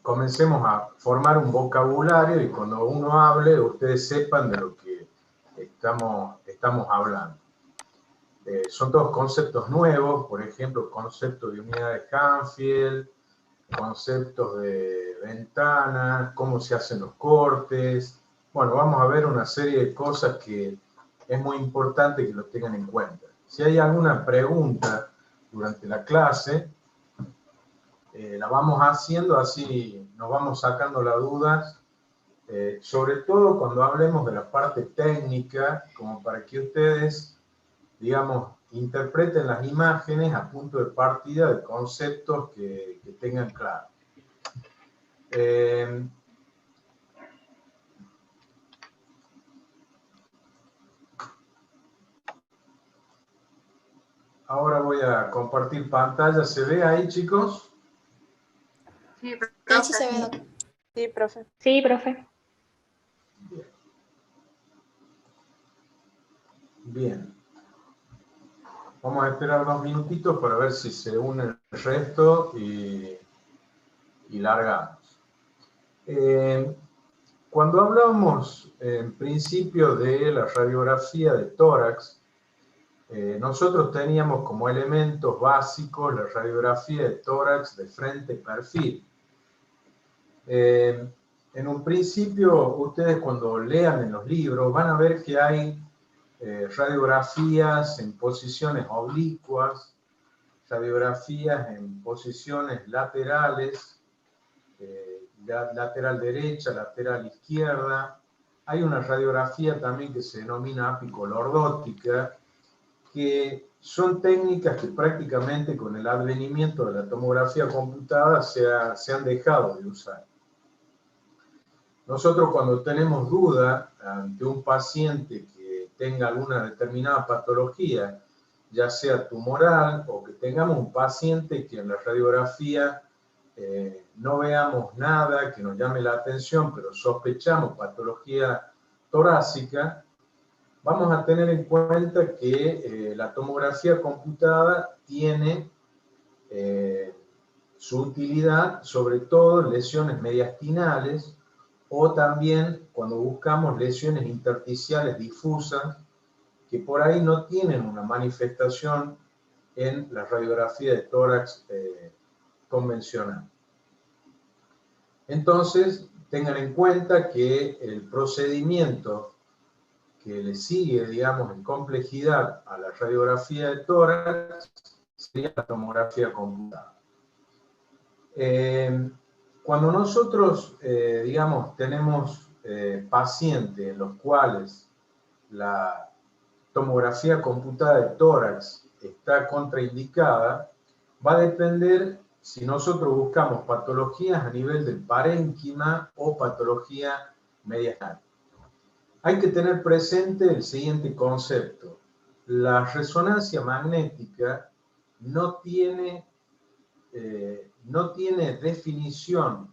comencemos a formar un vocabulario y cuando uno hable, ustedes sepan de lo que estamos hablando. Son todos conceptos nuevos, por ejemplo, concepto de unidad de Canfield, conceptos de ventana, cómo se hacen los cortes. Bueno, vamos a ver una serie de cosas que es muy importante que lo tengan en cuenta. Si hay alguna pregunta durante la clase, la vamos haciendo, así nos vamos sacando las dudas, sobre todo cuando hablemos de la parte técnica, como para que ustedes, digamos, interpreten las imágenes a punto de partida de conceptos que tengan claro. Ahora voy a compartir pantalla. ¿Se ve ahí, chicos? Sí, profe. Se ve. Sí, profe. Sí, profe. Bien. Bien. Vamos a esperar unos minutitos para ver si se une el resto y largamos. Cuando hablamos en principio de la radiografía de tórax, nosotros teníamos como elementos básicos la radiografía de tórax de frente perfil. En un principio, ustedes cuando lean en los libros van a ver que hay radiografías en posiciones oblicuas, radiografías en posiciones laterales, lateral derecha, lateral izquierda. Hay una radiografía también que se denomina apicolordótica, que son técnicas que prácticamente con el advenimiento de la tomografía computada se han dejado de usar. Nosotros cuando tenemos duda ante un paciente que tenga alguna determinada patología, ya sea tumoral o que tengamos un paciente que en la radiografía no veamos nada que nos llame la atención, pero sospechamos patología torácica, vamos a tener en cuenta que la tomografía computada tiene su utilidad, sobre todo en lesiones mediastinales o también cuando buscamos lesiones intersticiales difusas que por ahí no tienen una manifestación en la radiografía de tórax convencional. Entonces, tengan en cuenta que el procedimiento que le sigue, digamos, en complejidad a la radiografía de tórax sería la tomografía computada. Cuando nosotros, digamos, tenemos pacientes en los cuales la tomografía computada de tórax está contraindicada, va a depender si nosotros buscamos patologías a nivel del parénquima o patología mediastinal. Hay que tener presente el siguiente concepto. La resonancia magnética no tiene definición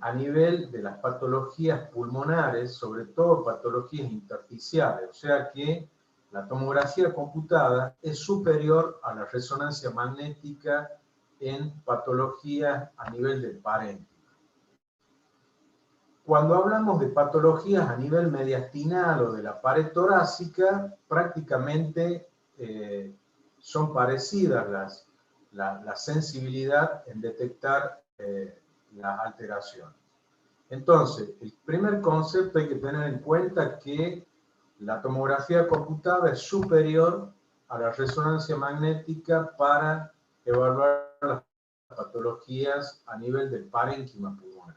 a nivel de las patologías pulmonares, sobre todo patologías intersticiales, o sea que la tomografía computada es superior a la resonancia magnética en patologías a nivel del parénquima. Cuando hablamos de patologías a nivel mediastinal o de la pared torácica, prácticamente son parecidas la sensibilidad en detectar las alteraciones. Entonces, el primer concepto hay que tener en cuenta que la tomografía computada es superior a la resonancia magnética para evaluar las patologías a nivel del parénquima pulmonar.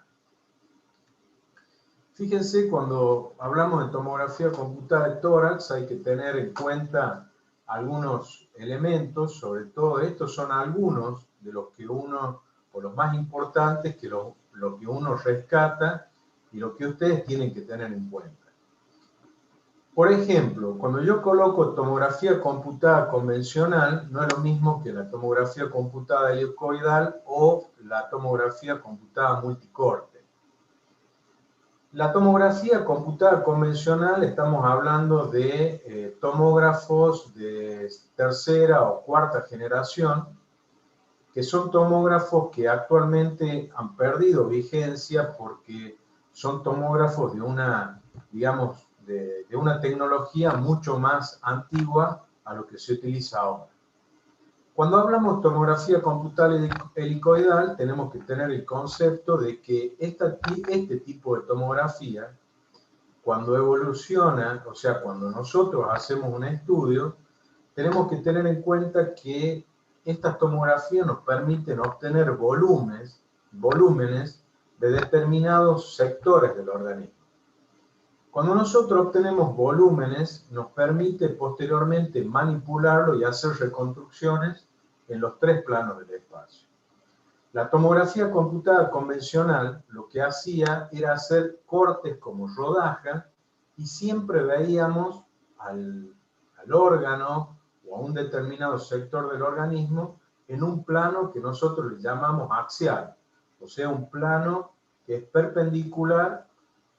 Fíjense, cuando hablamos de tomografía computada de tórax hay que tener en cuenta algunos elementos, sobre todo estos son algunos de los que uno, o los más importantes, que lo que uno rescata y lo que ustedes tienen que tener en cuenta. Por ejemplo, cuando yo coloco tomografía computada convencional, no es lo mismo que la tomografía computada helicoidal o la tomografía computada multicorte. La tomografía computada convencional, estamos hablando de tomógrafos de tercera o cuarta generación, que son tomógrafos que actualmente han perdido vigencia porque son tomógrafos de una, digamos, de una tecnología mucho más antigua a lo que se utiliza ahora. Cuando hablamos de tomografía computal helicoidal, tenemos que tener el concepto de que este tipo de tomografía, cuando evoluciona, o sea, cuando nosotros hacemos un estudio, tenemos que tener en cuenta que estas tomografías nos permiten obtener volúmenes de determinados sectores del organismo. Cuando nosotros obtenemos volúmenes, nos permite posteriormente manipularlo y hacer reconstrucciones en los 3 planos del espacio. La tomografía computada convencional lo que hacía era hacer cortes como rodaja y siempre veíamos al órgano o a un determinado sector del organismo en un plano que nosotros le llamamos axial, o sea, un plano que es perpendicular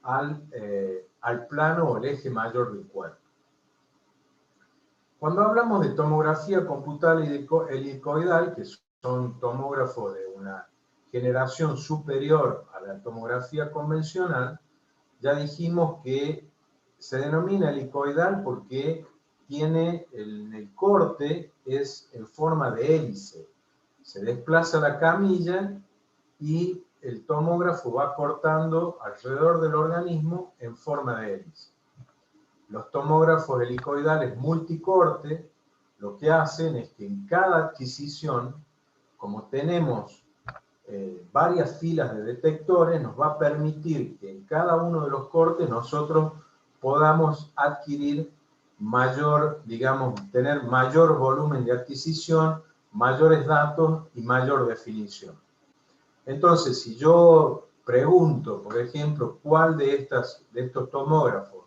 al plano o el eje mayor del cuerpo. Cuando hablamos de tomografía computal helicoidal, que son tomógrafos de una generación superior a la tomografía convencional, ya dijimos que se denomina helicoidal porque tiene el corte es en forma de hélice. Se desplaza la camilla y el tomógrafo va cortando alrededor del organismo en forma de hélice. Los tomógrafos helicoidales multicorte lo que hacen es que en cada adquisición, como tenemos varias filas de detectores, nos va a permitir que en cada uno de los cortes nosotros podamos adquirir mayor, digamos, tener mayor volumen de adquisición, mayores datos y mayor definición. Entonces, si yo pregunto, por ejemplo, cuál de estos tomógrafos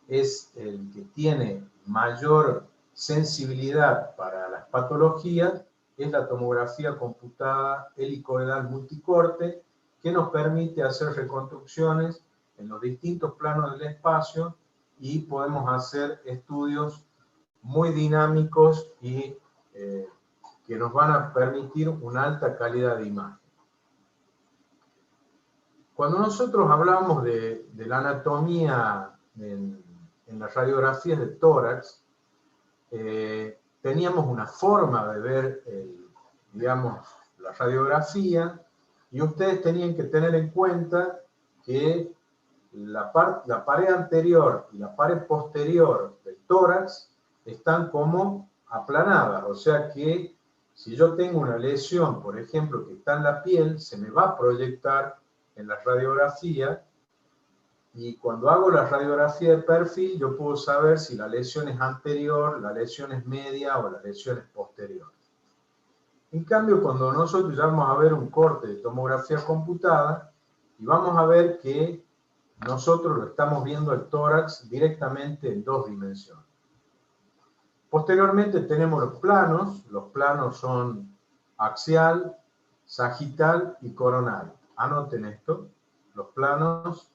es el que tiene mayor sensibilidad para las patologías, es la tomografía computada helicoidal multicorte, que nos permite hacer reconstrucciones en los distintos planos del espacio y podemos hacer estudios muy dinámicos y que nos van a permitir una alta calidad de imagen. Cuando nosotros hablamos de la anatomía en las radiografías de tórax, teníamos una forma de ver, digamos, la radiografía, y ustedes tenían que tener en cuenta que la pared anterior y la pared posterior del tórax están como aplanadas, o sea que si yo tengo una lesión, por ejemplo, que está en la piel, se me va a proyectar en la radiografía, y cuando hago la radiografía de perfil, yo puedo saber si la lesión es anterior, la lesión es media o la lesión es posterior. En cambio, cuando nosotros ya vamos a ver un corte de tomografía computada, y vamos a ver que nosotros lo estamos viendo el tórax directamente en 2 dimensiones. Posteriormente tenemos los planos son axial, sagital y coronal. Anoten esto, los planos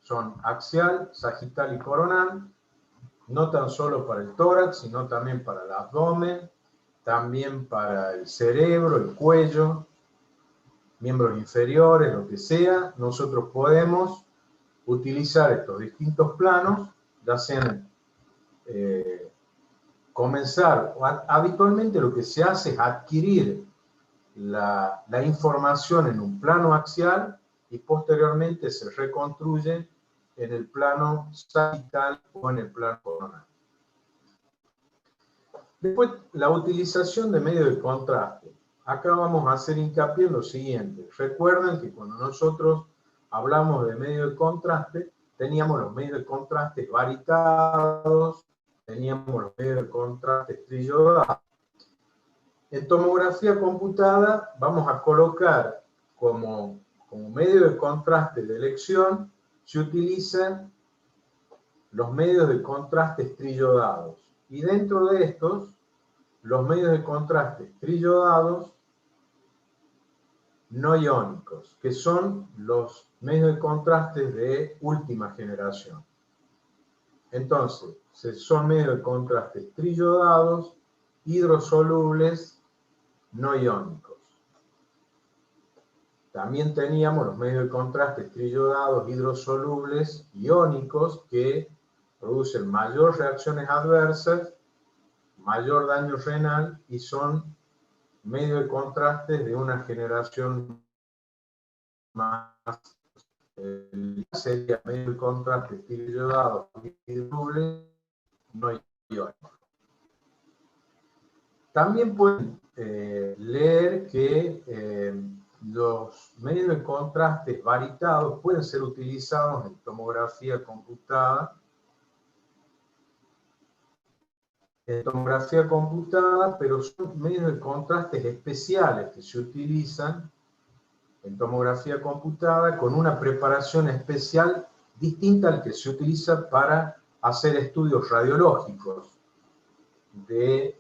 son axial, sagital y coronal, no tan solo para el tórax, sino también para el abdomen, también para el cerebro, el cuello, miembros inferiores, lo que sea. Nosotros podemos utilizar estos distintos planos, ya sean habitualmente lo que se hace es adquirir la información en un plano axial y posteriormente se reconstruye en el plano sagital o en el plano coronal. Después, la utilización de medios de contraste. Acá vamos a hacer hincapié en lo siguiente. Recuerden que cuando nosotros hablamos de medios de contraste, teníamos los medios de contraste varitados, teníamos los medios de contraste trillodados. En tomografía computada vamos a colocar como medio de contraste de elección, se utilizan los medios de contraste trillodados. Y dentro de estos, los medios de contraste trillodados no iónicos, que son los medios de contraste de última generación. Entonces, son medios de contraste trillodados, hidrosolubles, no iónicos. también teníamos los medios de contraste triyodados hidrosolubles iónicos que producen mayor reacciones adversas, mayor daño renal y son medios de contraste de una generación más. Sería medio de contraste triyodados hidrosolubles no iónicos. También pueden leer que los medios de contraste varitados pueden ser utilizados en tomografía computada. Pero son medios de contraste especiales que se utilizan en tomografía computada con una preparación especial distinta al que se utiliza para hacer estudios radiológicos del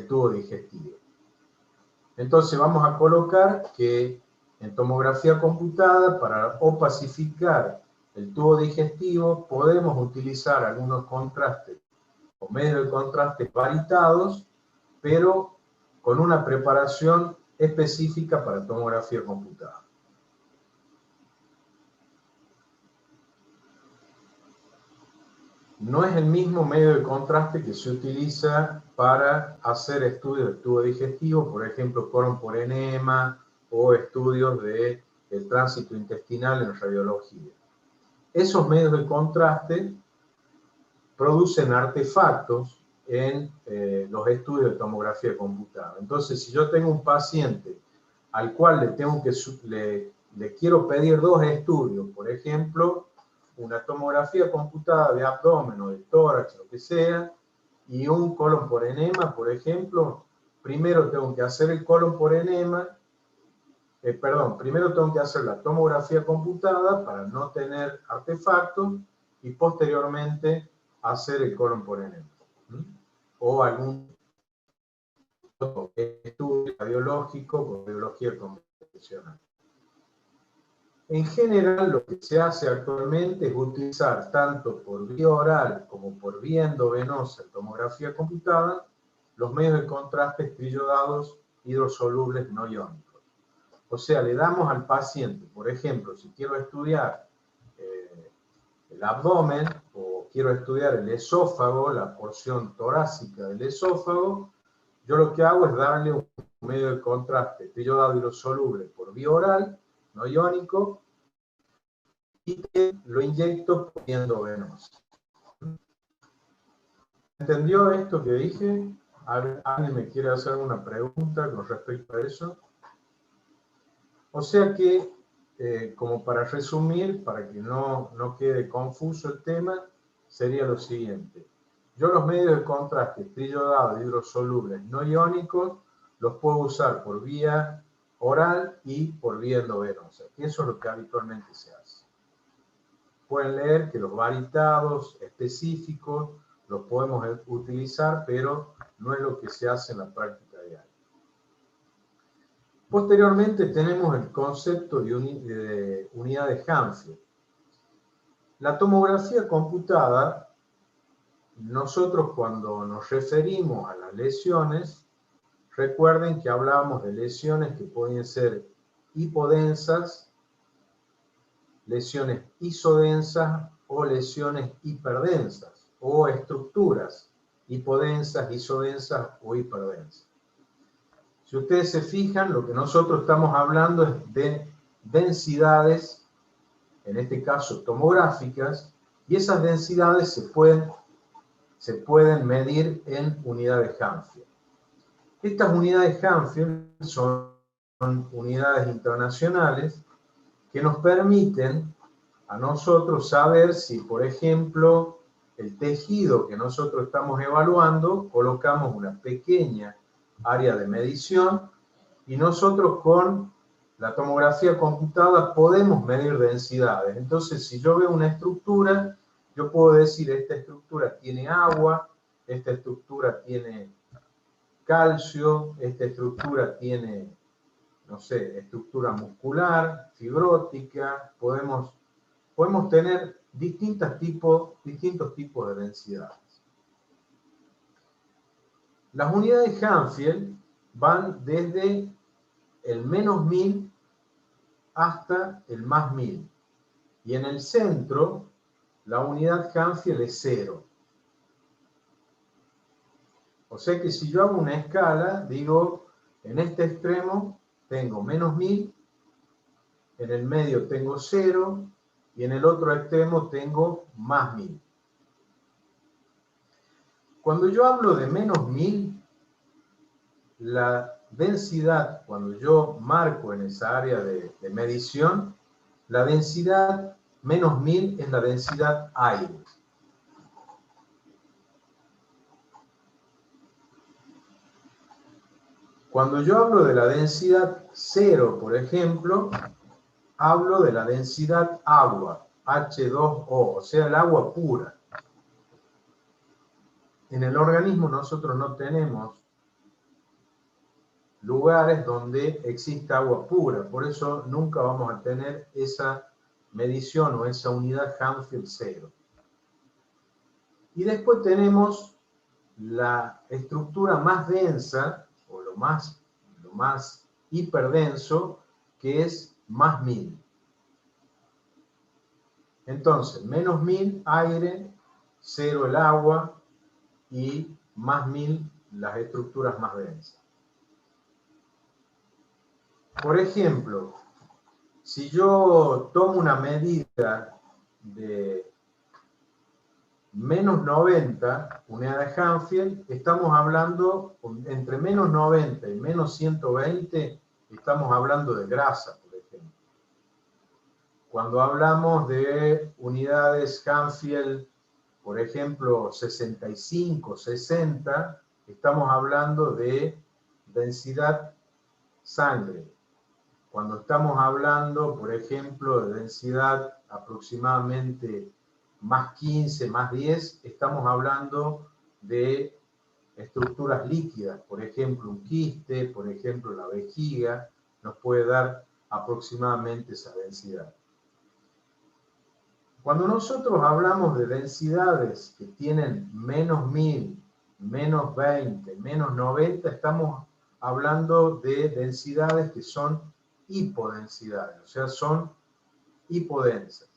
tubo digestivo. Entonces vamos a colocar que en tomografía computada, para opacificar el tubo digestivo, podemos utilizar algunos contrastes o medios de contraste varitados, pero con una preparación específica para tomografía computada. No es el mismo medio de contraste que se utiliza para hacer estudios del tubo digestivo, por ejemplo, colon por enema o estudios del tránsito intestinal en radiología. Esos medios de contraste producen artefactos en los estudios de tomografía computada. Entonces, si yo tengo un paciente al cual le quiero pedir dos estudios, por ejemplo, una tomografía computada de abdomen o de tórax, lo que sea, y un colon por enema, por ejemplo, primero tengo que hacer el colon por enema, primero tengo que hacer la tomografía computada para no tener artefactos y posteriormente hacer el colon por enema. O algún otro estudio radiológico con radiología convencional. En general, lo que se hace actualmente es utilizar tanto por vía oral como por vía endovenosa en tomografía computada los medios de contraste triyodados hidrosolubles no iónicos. O sea, le damos al paciente, por ejemplo, si quiero estudiar el abdomen o quiero estudiar el esófago, la porción torácica del esófago, yo lo que hago es darle un medio de contraste triyodado hidrosoluble por vía oral, no iónico, y lo inyecto por vía endovenosa. ¿Entendió esto que dije? ¿Alguien me quiere hacer alguna pregunta con respecto a eso? O sea que, como para resumir, para que no quede confuso el tema, sería lo siguiente. Yo los medios de contraste triyodados hidrosolubles no iónicos los puedo usar por vía oral y por vía endovenosa. Eso es lo que habitualmente se hace. Pueden leer que los varitados específicos los podemos utilizar, pero no es lo que se hace en la práctica diaria. Posteriormente tenemos el concepto de unidad de Hanfield. La tomografía computada, nosotros cuando nos referimos a las lesiones, recuerden que hablábamos de lesiones que pueden ser hipodensas, lesiones isodensas o lesiones hiperdensas, o estructuras hipodensas, isodensas o hiperdensas. Si ustedes se fijan, lo que nosotros estamos hablando es de densidades, en este caso tomográficas, y esas densidades se pueden medir en unidades Hanfield. Estas unidades Hanfield son unidades internacionales que nos permiten a nosotros saber si, por ejemplo, el tejido que nosotros estamos evaluando, colocamos una pequeña área de medición y nosotros con la tomografía computada podemos medir densidades. Entonces, si yo veo una estructura, yo puedo decir esta estructura tiene agua, esta estructura tiene calcio, esta estructura tiene, no sé, estructura muscular, fibrótica, podemos tener distintos tipos de densidades. Las unidades Hanfield van desde el menos 1000 hasta el más 1000. Y en el centro, la unidad Hanfield es 0. O sea que si yo hago una escala, digo, en este extremo tengo menos 1000, en el medio tengo 0, y en el otro extremo tengo más 1000. Cuando yo hablo de menos 1000, la densidad, cuando yo marco en esa área de medición, la densidad menos 1000 es la densidad aire. Cuando yo hablo de la densidad 0, por ejemplo, hablo de la densidad agua, H2O, o sea, el agua pura. En el organismo nosotros no tenemos lugares donde exista agua pura, por eso nunca vamos a tener esa medición o esa unidad Hanfield 0. Y después tenemos la estructura más densa, o lo más hiperdenso, que es más 1000. Entonces, menos 1000 aire, 0 el agua y más 1000 las estructuras más densas. Por ejemplo, si yo tomo una medida de menos 90 unidades Hanfield, estamos hablando, entre menos 90 y menos 120, estamos hablando de grasa, por ejemplo. Cuando hablamos de unidades Hanfield, por ejemplo, 65, 60, estamos hablando de densidad sangre. Cuando estamos hablando, por ejemplo, de densidad aproximadamente más 15, más 10, estamos hablando de estructuras líquidas. Por ejemplo, un quiste, por ejemplo, la vejiga, nos puede dar aproximadamente esa densidad. Cuando nosotros hablamos de densidades que tienen menos 1000, menos 20, menos 90, estamos hablando de densidades que son hipodensidades, o sea, son hipodensas.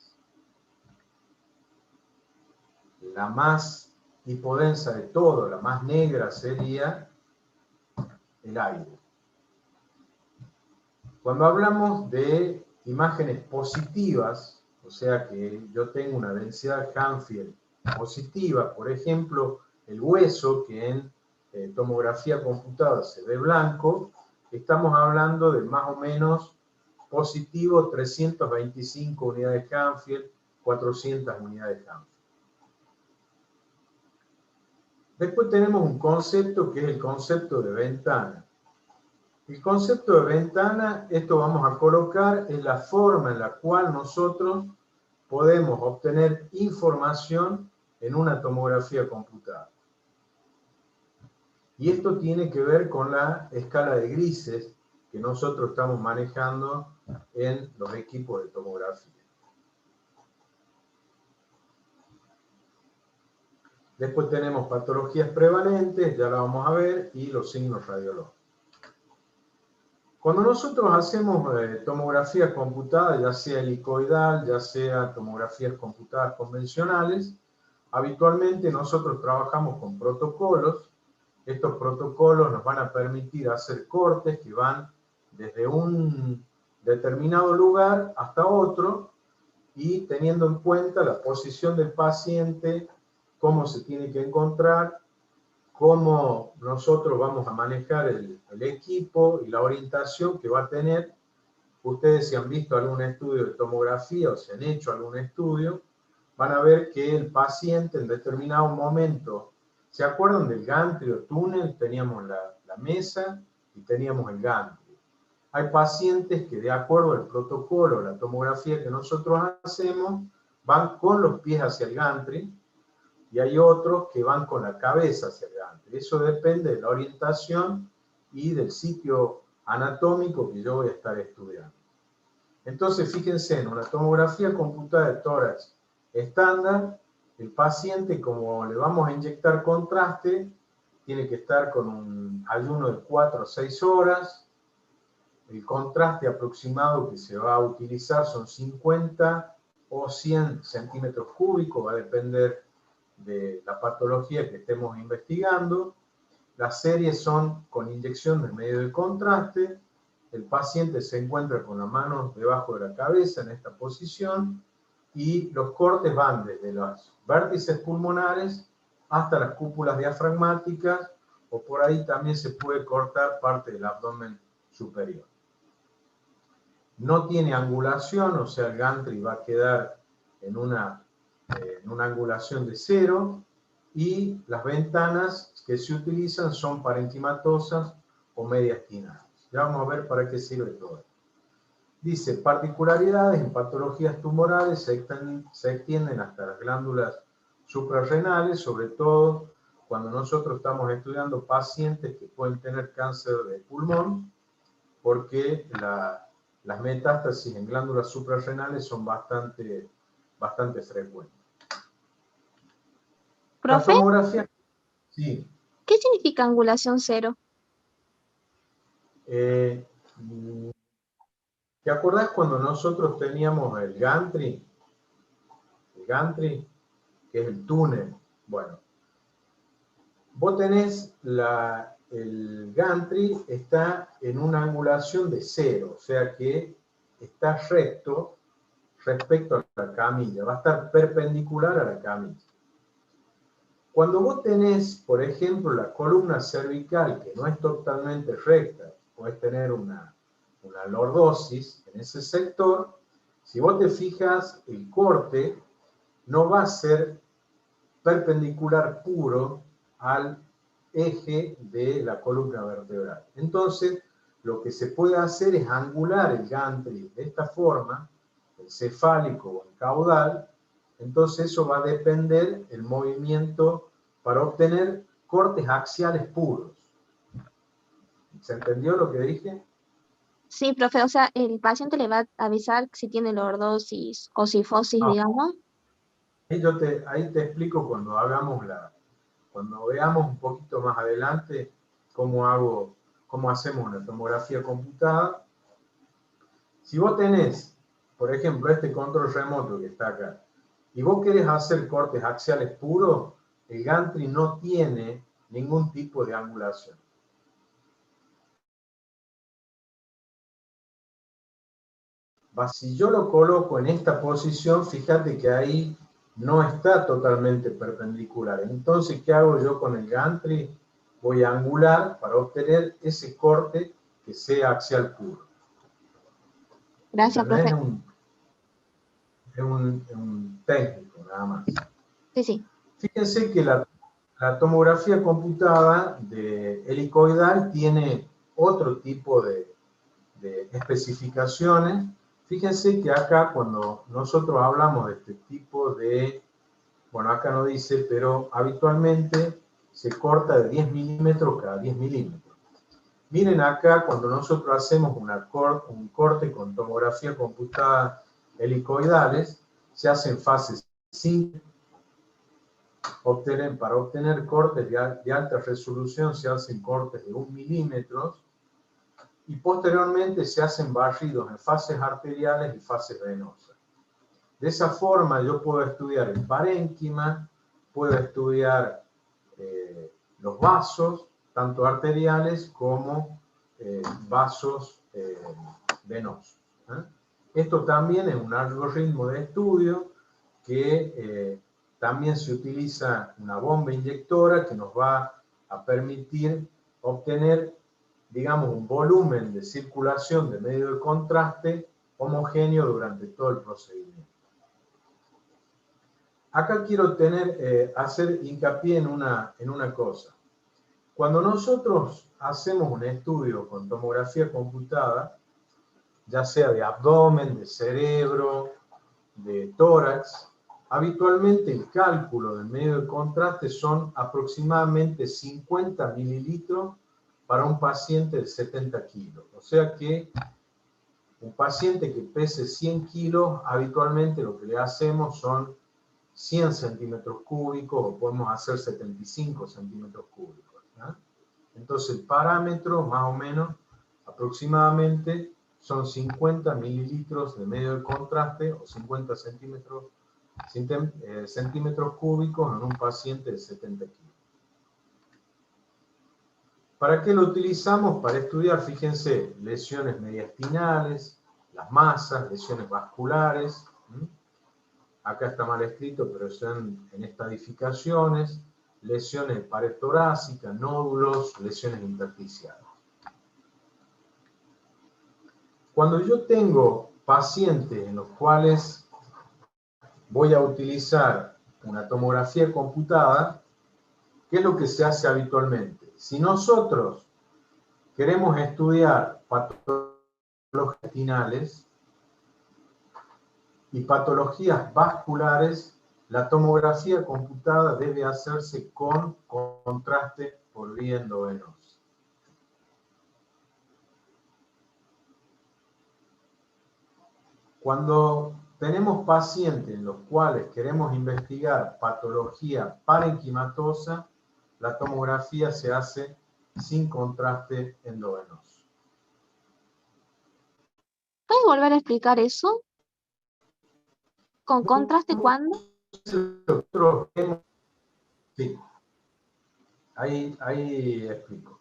La más hipodensa de todo, la más negra, sería el aire. Cuando hablamos de imágenes positivas, o sea que yo tengo una densidad Hanfield positiva, por ejemplo, el hueso, que en tomografía computada se ve blanco, estamos hablando de más o menos positivo 325 unidades Hanfield, 400 unidades Hanfield. Después tenemos un concepto que es el concepto de ventana. El concepto de ventana, esto vamos a colocar en la forma en la cual nosotros podemos obtener información en una tomografía computada. Y esto tiene que ver con la escala de grises que nosotros estamos manejando en los equipos de tomografía. Después tenemos patologías prevalentes, ya la vamos a ver, y los signos radiológicos. Cuando nosotros hacemos tomografía computada, ya sea helicoidal, ya sea tomografías computadas convencionales, habitualmente nosotros trabajamos con protocolos. Estos protocolos nos van a permitir hacer cortes que van desde un determinado lugar hasta otro y teniendo en cuenta la posición del paciente, cómo se tiene que encontrar, cómo nosotros vamos a manejar el equipo y la orientación que va a tener. Ustedes si han visto algún estudio de tomografía o si han hecho algún estudio, van a ver que el paciente en determinado momento, ¿se acuerdan del gantrio túnel? Teníamos la mesa y teníamos el gantrio. Hay pacientes que de acuerdo al protocolo, la tomografía que nosotros hacemos, van con los pies hacia el gantry, y hay otros que van con la cabeza hacia el gantry. Eso depende de la orientación y del sitio anatómico que yo voy a estar estudiando. Entonces, fíjense, en una tomografía computada de tórax estándar, el paciente, como le vamos a inyectar contraste, tiene que estar con un ayuno de 4 a 6 horas, el contraste aproximado que se va a utilizar son 50 o 100 centímetros cúbicos, va a depender de la patología que estemos investigando. Las series son con inyección de medio de contraste. El paciente se encuentra con las manos debajo de la cabeza en esta posición y los cortes van desde los vértices pulmonares hasta las cúpulas diafragmáticas, o por ahí también se puede cortar parte del abdomen superior. No tiene angulación, o sea, el gantry va a quedar en una angulación de 0, y las ventanas que se utilizan son parenquimatosas o mediastinadas. Ya vamos a ver para qué sirve todo. Dice, particularidades en patologías tumorales se extienden hasta las glándulas suprarrenales, sobre todo cuando nosotros estamos estudiando pacientes que pueden tener cáncer de pulmón, porque las metástasis en glándulas suprarrenales son bastante frecuentes. ¿Profe? La tomografía, sí. ¿Qué significa angulación cero? ¿Te acordás cuando nosotros teníamos el gantry? El gantry, que es el túnel. Bueno, vos tenés el gantry está en una angulación de 0, o sea que está recto respecto a la camilla, va a estar perpendicular a la camilla. Cuando vos tenés, por ejemplo, la columna cervical que no es totalmente recta, podés tener una lordosis en ese sector, si vos te fijas, el corte no va a ser perpendicular puro al eje de la columna vertebral. Entonces, lo que se puede hacer es angular el gantry de esta forma, el cefálico o el caudal. Entonces eso va a depender del movimiento para obtener cortes axiales puros. ¿Se entendió lo que dije? Sí, profe, o sea, el paciente le va a avisar si tiene lordosis o cifosis, Ah, digamos. ahí te explico cuando cuando veamos un poquito más adelante cómo hacemos una tomografía computada. Si vos tenés, por ejemplo, este control remoto que está acá, y vos querés hacer cortes axiales puros, el gantry no tiene ningún tipo de angulación. Si yo lo coloco en esta posición, fíjate que ahí no está totalmente perpendicular. Entonces, ¿qué hago yo con el gantry? Voy a angular para obtener ese corte que sea axial puro. Gracias, profe. Es un técnico, nada más. Sí, sí. Fíjense que la tomografía computada de helicoidal tiene otro tipo de especificaciones. Fíjense que acá cuando nosotros hablamos de este tipo de, bueno, acá no dice, pero habitualmente se corta de 10 milímetros cada 10 milímetros. Miren acá, cuando nosotros hacemos un corte con tomografía computada helicoidales, se hacen fases 5. Para obtener cortes de alta resolución se hacen cortes de 1 milímetro, y posteriormente se hacen barridos en fases arteriales y fases venosas. De esa forma yo puedo estudiar el parénquima, puedo estudiar los vasos, tanto arteriales como vasos venosos. Esto también es un algoritmo de estudio que también se utiliza una bomba inyectora que nos va a permitir obtener, digamos, un volumen de circulación de medio de contraste homogéneo durante todo el procedimiento. Acá quiero hacer hincapié en una cosa. Cuando nosotros hacemos un estudio con tomografía computada, ya sea de abdomen, de cerebro, de tórax, habitualmente el cálculo del medio de contraste son aproximadamente 50 mililitros para un paciente de 70 kilos. O sea que un paciente que pese 100 kilos, habitualmente lo que le hacemos son 100 centímetros cúbicos, o podemos hacer 75 centímetros cúbicos. ¿No? Entonces el parámetro más o menos Aproximadamente son 50 mililitros de medio de contraste o 50 centímetros cúbicos en un paciente de 70 kilos. ¿Para qué lo utilizamos? Para estudiar, fíjense, lesiones mediastinales, las masas, lesiones vasculares. Acá está mal escrito, pero son en estadificaciones, lesiones de pared torácica, nódulos, lesiones intersticiales. Cuando yo tengo pacientes en los cuales voy a utilizar una tomografía computada, ¿qué es lo que se hace habitualmente? Si nosotros queremos estudiar patologías intestinales y patologías vasculares, la tomografía computada debe hacerse con contraste por vía endovenosa. Cuando tenemos pacientes en los cuales queremos investigar patología parenquimatosa, la tomografía se hace sin contraste endovenoso. ¿Puedes volver a explicar eso? ¿Con contraste cuándo? Sí, ahí explico.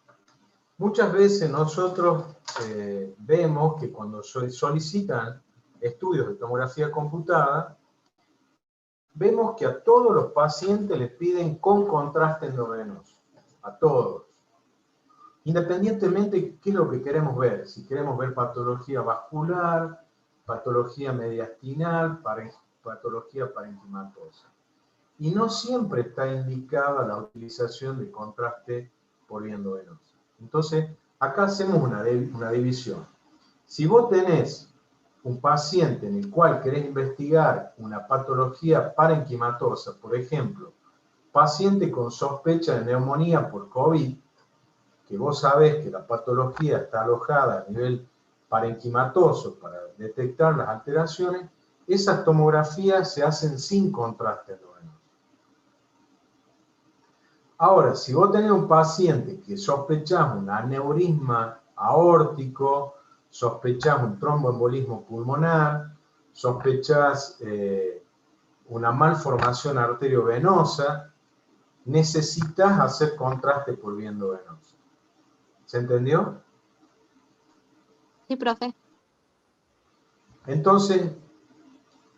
Muchas veces nosotros vemos que cuando solicitan estudios de tomografía computada, vemos que a todos los pacientes les piden con contraste endovenoso, a todos. Independientemente de qué es lo que queremos ver, si queremos ver patología vascular, patología mediastinal, patología parenquimatosa. Y no siempre está indicada la utilización de contraste por vía endovenosa. Entonces, acá hacemos una división. Si vos tenés un paciente en el cual querés investigar una patología parenquimatosa, por ejemplo, paciente con sospecha de neumonía por COVID, que vos sabés que la patología está alojada a nivel parenquimatoso para detectar las alteraciones, esas tomografías se hacen sin contraste endovenoso. Ahora, si vos tenés un paciente que sospechás un aneurisma aórtico, sospechás un tromboembolismo pulmonar, sospechás una malformación arteriovenosa, necesitas hacer contraste por vía endovenosa. ¿Se entendió? Sí, profe. Entonces,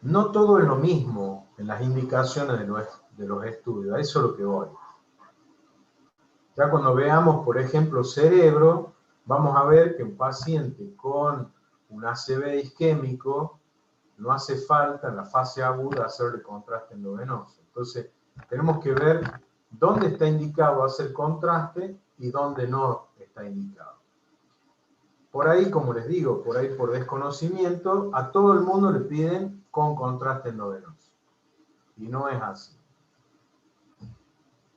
no todo es lo mismo en las indicaciones de los estudios, a eso es lo que voy. Ya cuando veamos, por ejemplo, cerebro, vamos a ver que un paciente con un ACV isquémico no hace falta en la fase aguda hacerle contraste endovenoso. Entonces, tenemos que ver dónde está indicado hacer contraste y dónde no está indicado. Por ahí, como les digo, por ahí por desconocimiento, a todo el mundo le piden con contraste endovenoso. Y no es así.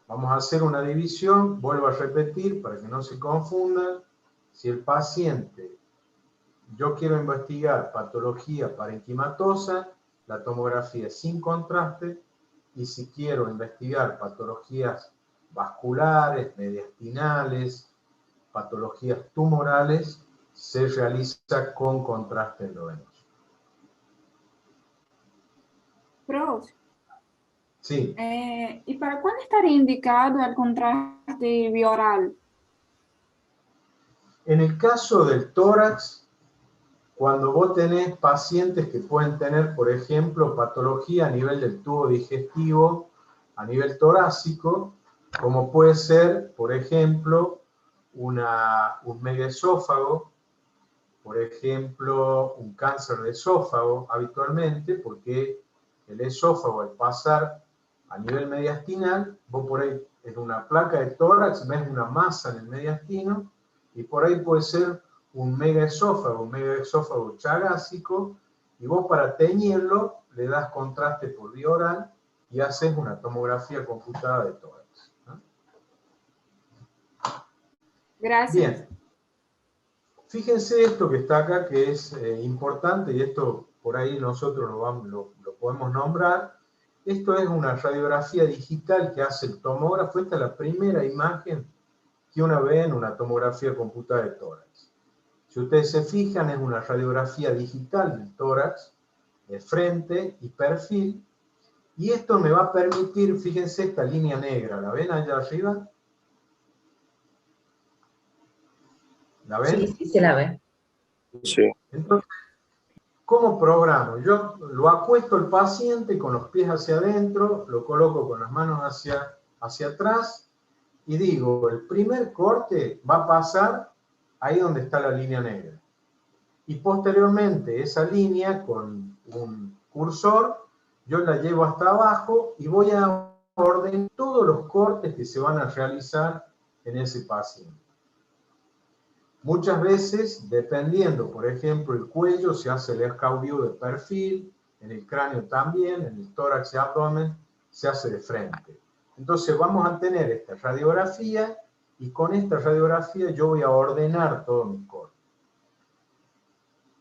Vamos a hacer una división, vuelvo a repetir para que no se confundan. Si el paciente, yo quiero investigar patología parenquimatosa, la tomografía es sin contraste, y si quiero investigar patologías vasculares, mediastinales, patologías tumorales, se realiza con contraste endovenoso. Prof. Sí. ¿Y para cuándo estaría indicado el contraste bioral? En el caso del tórax, cuando vos tenés pacientes que pueden tener, por ejemplo, patología a nivel del tubo digestivo, a nivel torácico, como puede ser, por ejemplo, un megaesófago, por ejemplo, un cáncer de esófago habitualmente, porque el esófago al pasar a nivel mediastinal, vos por ahí en una placa de tórax ves una masa en el mediastino, y por ahí puede ser un megaesófago chagásico, y vos para teñirlo le das contraste por vía oral y haces una tomografía computada de tórax, ¿no? Gracias. Bien. Fíjense esto que está acá, que es importante, y esto por ahí nosotros lo podemos nombrar. Esto es una radiografía digital que hace el tomógrafo. Esta es la primera imagen que uno ve en una tomografía computada de tórax. Si ustedes se fijan, es una radiografía digital del tórax, de frente y perfil, y esto me va a permitir, fíjense esta línea negra, ¿la ven allá arriba? ¿La ven? Sí, sí se la ve. Sí. Entonces, ¿cómo programo? Yo lo acuesto al paciente con los pies hacia adentro, lo coloco con las manos hacia atrás y digo, el primer corte va a pasar ahí donde está la línea negra. Y posteriormente esa línea con un cursor, yo la llevo hasta abajo y voy a ordenar todos los cortes que se van a realizar en ese paciente. Muchas veces, dependiendo, por ejemplo, el cuello, se hace el scout view de perfil, en el cráneo también, en el tórax y abdomen, se hace de frente. Entonces vamos a tener esta radiografía y con esta radiografía yo voy a ordenar todo mi corte.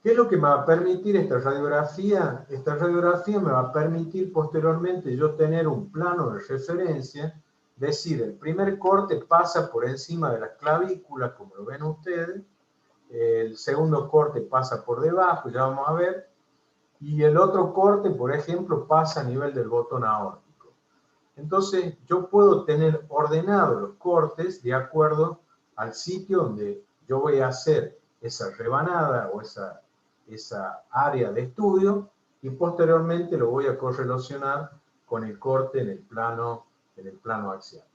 ¿Qué es lo que me va a permitir esta radiografía? Esta radiografía me va a permitir posteriormente yo tener un plano de referencia, decir, el primer corte pasa por encima de las clavículas, como lo ven ustedes, el segundo corte pasa por debajo, ya vamos a ver, y el otro corte, por ejemplo, pasa a nivel del botón aórtico. Entonces, yo puedo tener ordenados los cortes de acuerdo al sitio donde yo voy a hacer esa rebanada o esa área de estudio y posteriormente lo voy a correlacionar con el corte en el plano axial.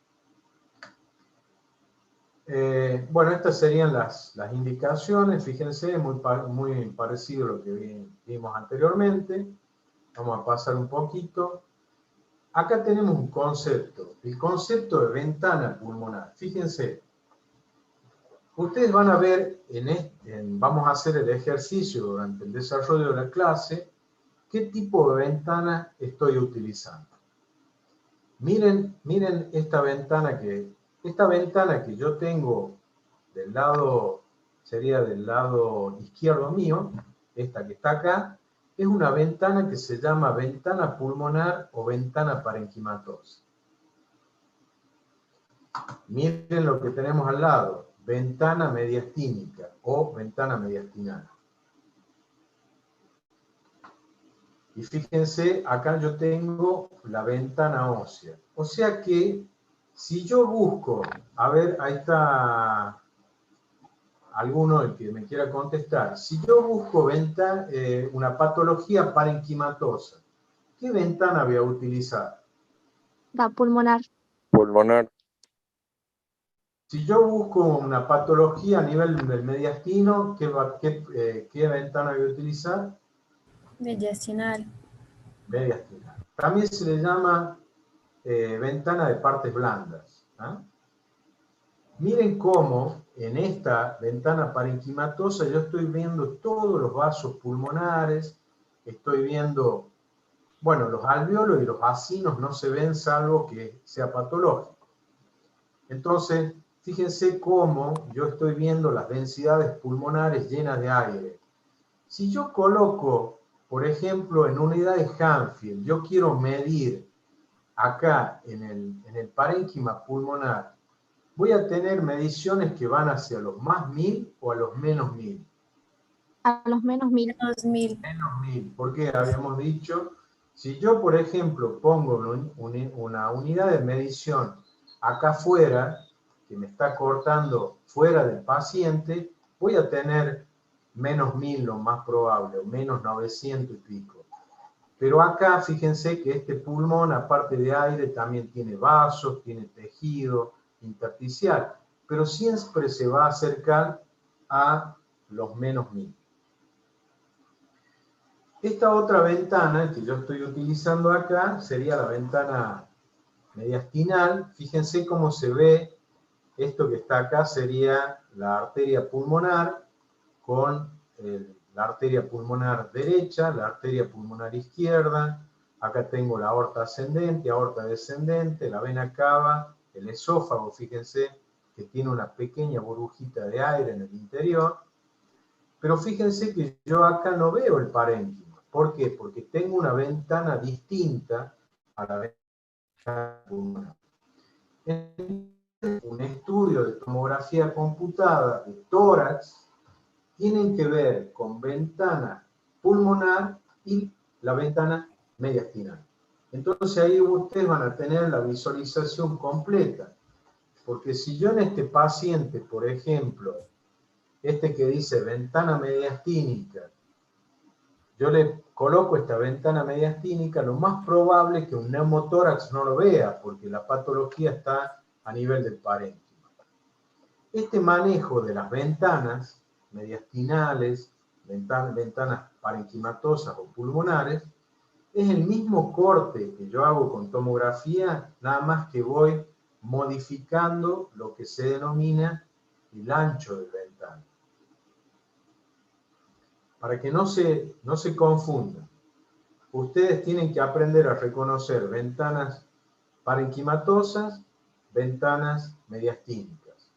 Bueno, estas serían las indicaciones, fíjense, muy parecido a lo que vimos anteriormente. Vamos a pasar un poquito. Acá tenemos un concepto, el concepto de ventana pulmonar. Fíjense, ustedes van a ver, vamos a hacer el ejercicio durante el desarrollo de la clase, qué tipo de ventana estoy utilizando. Miren esta ventana que yo tengo del lado, sería del lado izquierdo mío, esta que está acá, es una ventana que se llama ventana pulmonar o ventana parenquimatosa. Miren lo que tenemos al lado, ventana mediastínica o ventana mediastinal. Y fíjense, acá yo tengo la ventana ósea. O sea que, si yo busco, a ver, ahí está alguno el que me quiera contestar. Si yo busco una patología parenquimatosa, ¿qué ventana voy a utilizar? La pulmonar. Pulmonar. Si yo busco una patología a nivel del mediastino, ¿qué ventana voy a utilizar? Mediastinal. Mediastinal. También se le llama ventana de partes blandas. ¿Ah? Miren cómo en esta ventana parenquimatosa yo estoy viendo todos los vasos pulmonares, estoy viendo, bueno, los alvéolos y los acinos no se ven salvo que sea patológico. Entonces, fíjense cómo yo estoy viendo las densidades pulmonares llenas de aire. Si yo coloco, por ejemplo, en unidades Hanfield, yo quiero medir acá en el parénquima pulmonar, voy a tener mediciones que van hacia los más 1000 o a los menos 1000. A los menos 1000. Menos 1000. Menos 1000, porque habíamos dicho, si yo, por ejemplo, pongo una unidad de medición acá afuera, que me está cortando fuera del paciente, voy a tener menos 1000 lo más probable, o menos 900 y pico. Pero acá, fíjense que este pulmón, aparte de aire, también tiene vasos, tiene tejido intersticial, pero siempre se va a acercar a los menos 1000. Esta otra ventana que yo estoy utilizando acá sería la ventana mediastinal. Fíjense cómo se ve esto que está acá, sería la arteria pulmonar con la arteria pulmonar derecha, la arteria pulmonar izquierda. Acá tengo la aorta ascendente, aorta descendente, la vena cava, el esófago, fíjense que tiene una pequeña burbujita de aire en el interior. Pero fíjense que yo acá no veo el parénquima. ¿Por qué? Porque tengo una ventana distinta a la ventana pulmonar. Un estudio de tomografía computada de tórax tienen que ver con ventana pulmonar y la ventana mediastinal. Entonces ahí ustedes van a tener la visualización completa. Porque si yo en este paciente, por ejemplo, este que dice ventana mediastínica, yo le coloco esta ventana mediastínica, lo más probable es que un neumotórax no lo vea, porque la patología está a nivel del parénquima. Este manejo de las ventanas mediastinales, ventanas parenquimatosas o pulmonares, es el mismo corte que yo hago con tomografía, nada más que voy modificando lo que se denomina el ancho de ventana. Para que no se confundan, ustedes tienen que aprender a reconocer ventanas parenquimatosas, ventanas mediastínicas.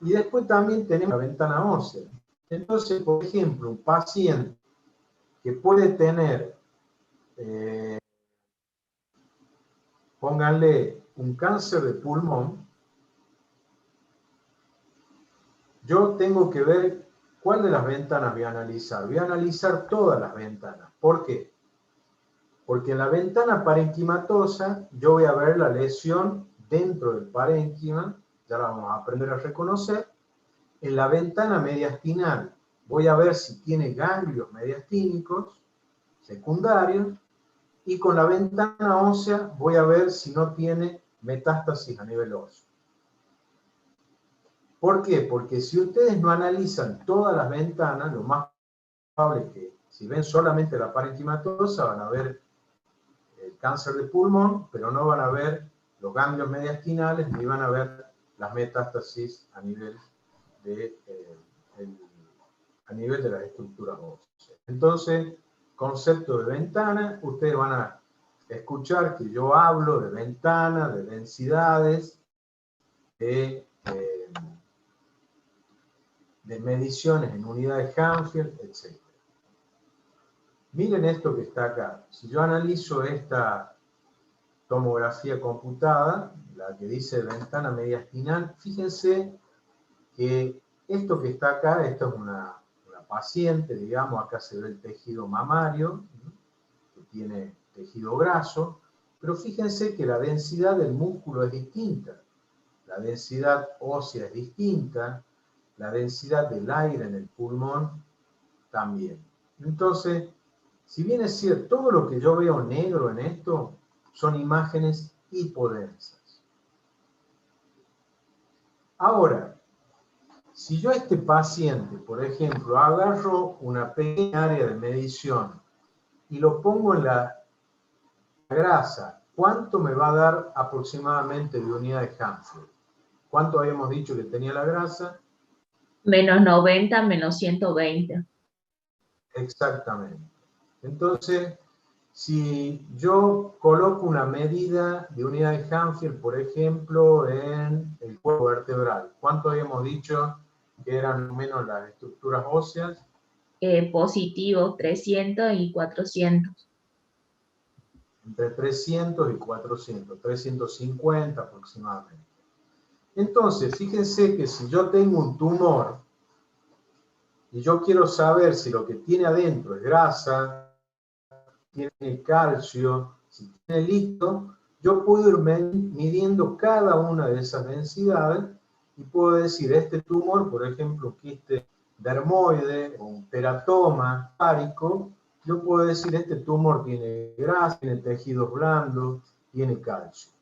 Y después también tenemos la ventana ósea. Entonces, por ejemplo, un paciente que puede tener, pónganle un cáncer de pulmón, yo tengo que ver cuál de las ventanas voy a analizar. Voy a analizar todas las ventanas. ¿Por qué? Porque en la ventana parenquimatosa yo voy a ver la lesión dentro del parénquima, ya la vamos a aprender a reconocer. En la ventana mediastinal voy a ver si tiene ganglios mediastínicos secundarios, y con la ventana ósea voy a ver si no tiene metástasis a nivel óseo. ¿Por qué? Porque si ustedes no analizan todas las ventanas, lo más probable es que si ven solamente la parenquimatosa van a ver el cáncer de pulmón, pero no van a ver los ganglios mediastinales ni van a ver las metástasis a nivel de las estructuras óseas. Entonces, concepto de ventana, ustedes van a escuchar que yo hablo de ventana, de densidades, de mediciones en unidades Hanfield, etc. Miren esto que está acá. Si yo analizo esta tomografía computada, la que dice ventana mediastinal, fíjense que esto que está acá, esto es una paciente, digamos, acá se ve el tejido mamario, que tiene tejido graso, pero fíjense que la densidad del músculo es distinta, la densidad ósea es distinta, la densidad del aire en el pulmón también. Entonces, si bien es cierto, todo lo que yo veo negro en esto son imágenes hipodensas. Ahora, si yo a este paciente, por ejemplo, agarro una pequeña área de medición y lo pongo en la grasa, ¿cuánto me va a dar aproximadamente de unidad de Hanfield? ¿Cuánto habíamos dicho que tenía la grasa? Menos 90, menos 120. Exactamente. Entonces, si yo coloco una medida de unidad de Hanfield, por ejemplo, en el cuerpo vertebral, ¿cuánto habíamos dicho que eran menos las estructuras óseas? Positivo, 300 y 400. Entre 300 y 400, 350 aproximadamente. Entonces, fíjense que si yo tengo un tumor y yo quiero saber si lo que tiene adentro es grasa, tiene calcio, si tiene líquido, yo puedo ir midiendo cada una de esas densidades y puedo decir, este tumor, por ejemplo, un quiste dermoide o un teratoma párico, yo puedo decir, este tumor tiene grasa, tiene tejidos blandos, tiene calcio.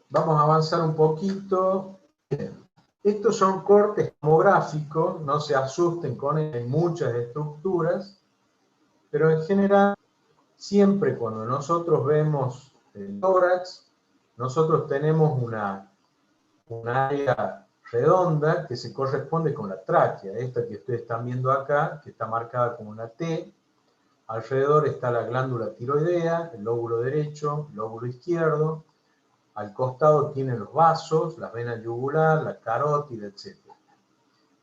Vamos a avanzar un poquito. Estos son cortes tomográficos, no se asusten con él, hay muchas estructuras, pero en general, siempre cuando nosotros vemos el tórax, nosotros tenemos una área redonda que se corresponde con la tráquea, esta que ustedes están viendo acá, que está marcada como una T. Alrededor está la glándula tiroidea, el lóbulo derecho, el lóbulo izquierdo. Al costado tienen los vasos, la vena yugular, la carótida, etc.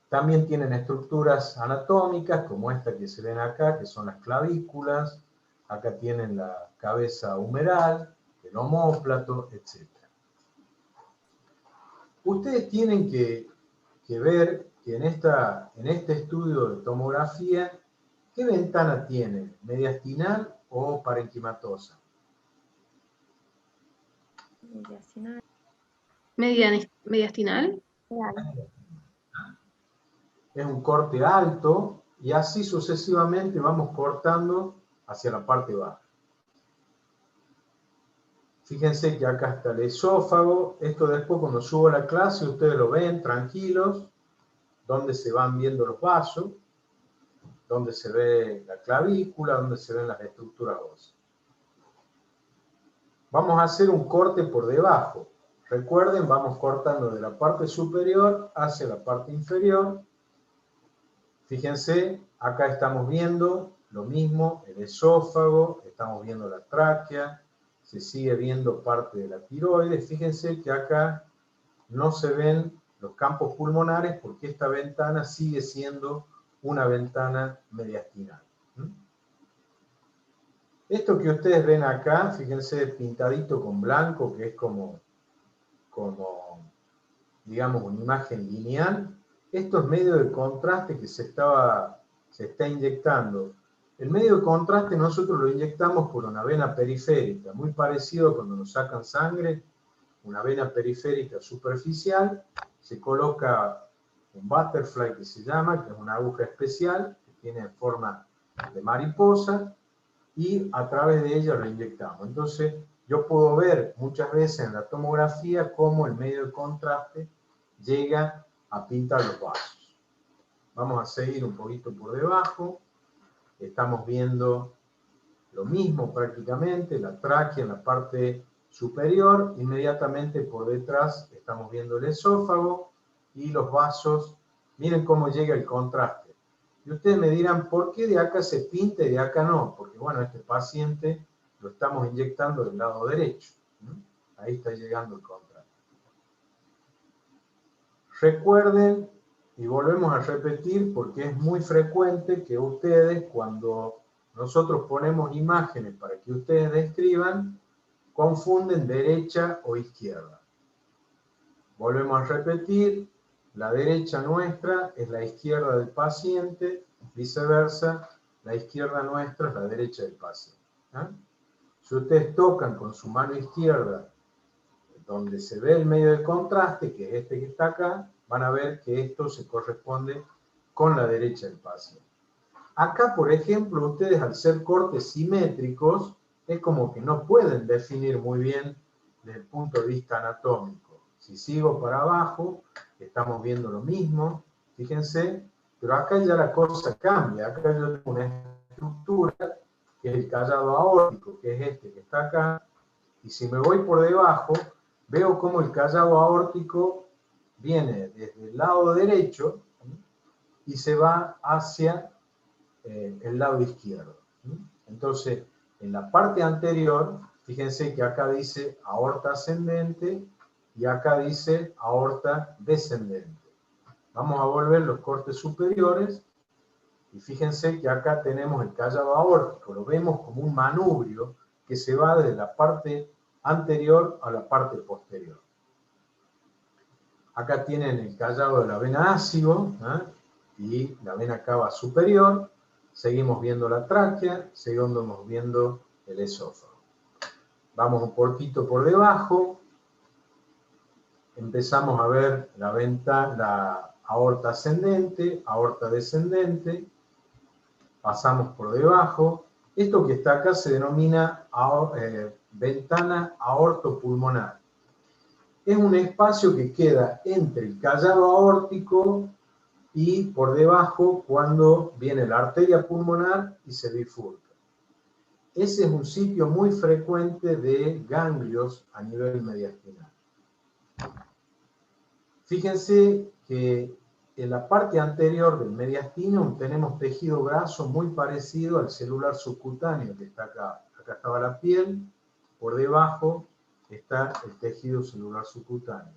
También tienen estructuras anatómicas, como esta que se ven acá, que son las clavículas. Acá tienen la cabeza humeral, el omóplato, etc. Ustedes tienen que ver que en este estudio de tomografía, ¿qué ventana tiene? ¿Mediastinal o parenquimatosa? Mediastinal. Mediastinal. Es un corte alto y así sucesivamente vamos cortando hacia la parte baja. Fíjense que acá está el esófago. Esto después cuando subo a la clase ustedes lo ven tranquilos, donde se van viendo los vasos, donde se ve la clavícula, donde se ven las estructuras óseas. Vamos a hacer un corte por debajo. Recuerden, vamos cortando de la parte superior hacia la parte inferior. Fíjense, acá estamos viendo lo mismo, el esófago, estamos viendo la tráquea, se sigue viendo parte de la tiroides. Fíjense que acá no se ven los campos pulmonares porque esta ventana sigue siendo una ventana mediastinal. Esto que ustedes ven acá, fíjense pintadito con blanco, que es como digamos, una imagen lineal. Esto es medio de contraste que se está inyectando. El medio de contraste nosotros lo inyectamos por una vena periférica, muy parecido a cuando nos sacan sangre, una vena periférica superficial, se coloca un butterfly que se llama, que es una aguja especial, que tiene forma de mariposa, y a través de ella lo inyectamos. Entonces, yo puedo ver muchas veces en la tomografía cómo el medio de contraste llega a pintar los vasos. Vamos a seguir un poquito por debajo. Estamos viendo lo mismo prácticamente, la tráquea en la parte superior. Inmediatamente por detrás estamos viendo el esófago y los vasos. Miren cómo llega el contraste. Y ustedes me dirán, ¿por qué de acá se pinta y de acá no? Porque bueno, este paciente lo estamos inyectando del lado derecho. Ahí está llegando el contraste. Recuerden, y volvemos a repetir, porque es muy frecuente que ustedes, cuando nosotros ponemos imágenes para que ustedes describan, confunden derecha o izquierda. Volvemos a repetir, la derecha nuestra es la izquierda del paciente, viceversa, la izquierda nuestra es la derecha del paciente. Si ustedes tocan con su mano izquierda, donde se ve el medio de contraste, que es este que está acá, van a ver que esto se corresponde con la derecha del paciente. Acá, por ejemplo, ustedes al ser cortes simétricos, es como que no pueden definir muy bien desde el punto de vista anatómico. Si sigo para abajo, estamos viendo lo mismo, fíjense, pero acá ya la cosa cambia. Acá yo tengo una estructura, que es el callado aórtico, que es este que está acá, y si me voy por debajo, veo cómo el callado aórtico viene desde el lado derecho y se va hacia el lado izquierdo. Entonces, en la parte anterior, fíjense que acá dice aorta ascendente y acá dice aorta descendente. Vamos a volver los cortes superiores y fíjense que acá tenemos el callado aórtico. Lo vemos como un manubrio que se va desde la parte anterior a la parte posterior. Acá tienen el callado de la vena ácido y la vena cava superior. Seguimos viendo la tráquea, seguimos viendo el esófago. Vamos un poquito por debajo. Empezamos a ver la aorta ascendente, aorta descendente. Pasamos por debajo. Esto que está acá se denomina ventana aortopulmonar. Es un espacio que queda entre el callado aórtico y por debajo cuando viene la arteria pulmonar y se bifurca. Ese es un sitio muy frecuente de ganglios a nivel mediastinal. Fíjense que en la parte anterior del mediastinum tenemos tejido graso muy parecido al celular subcutáneo que está acá. Acá estaba la piel, por debajo está el tejido celular subcutáneo.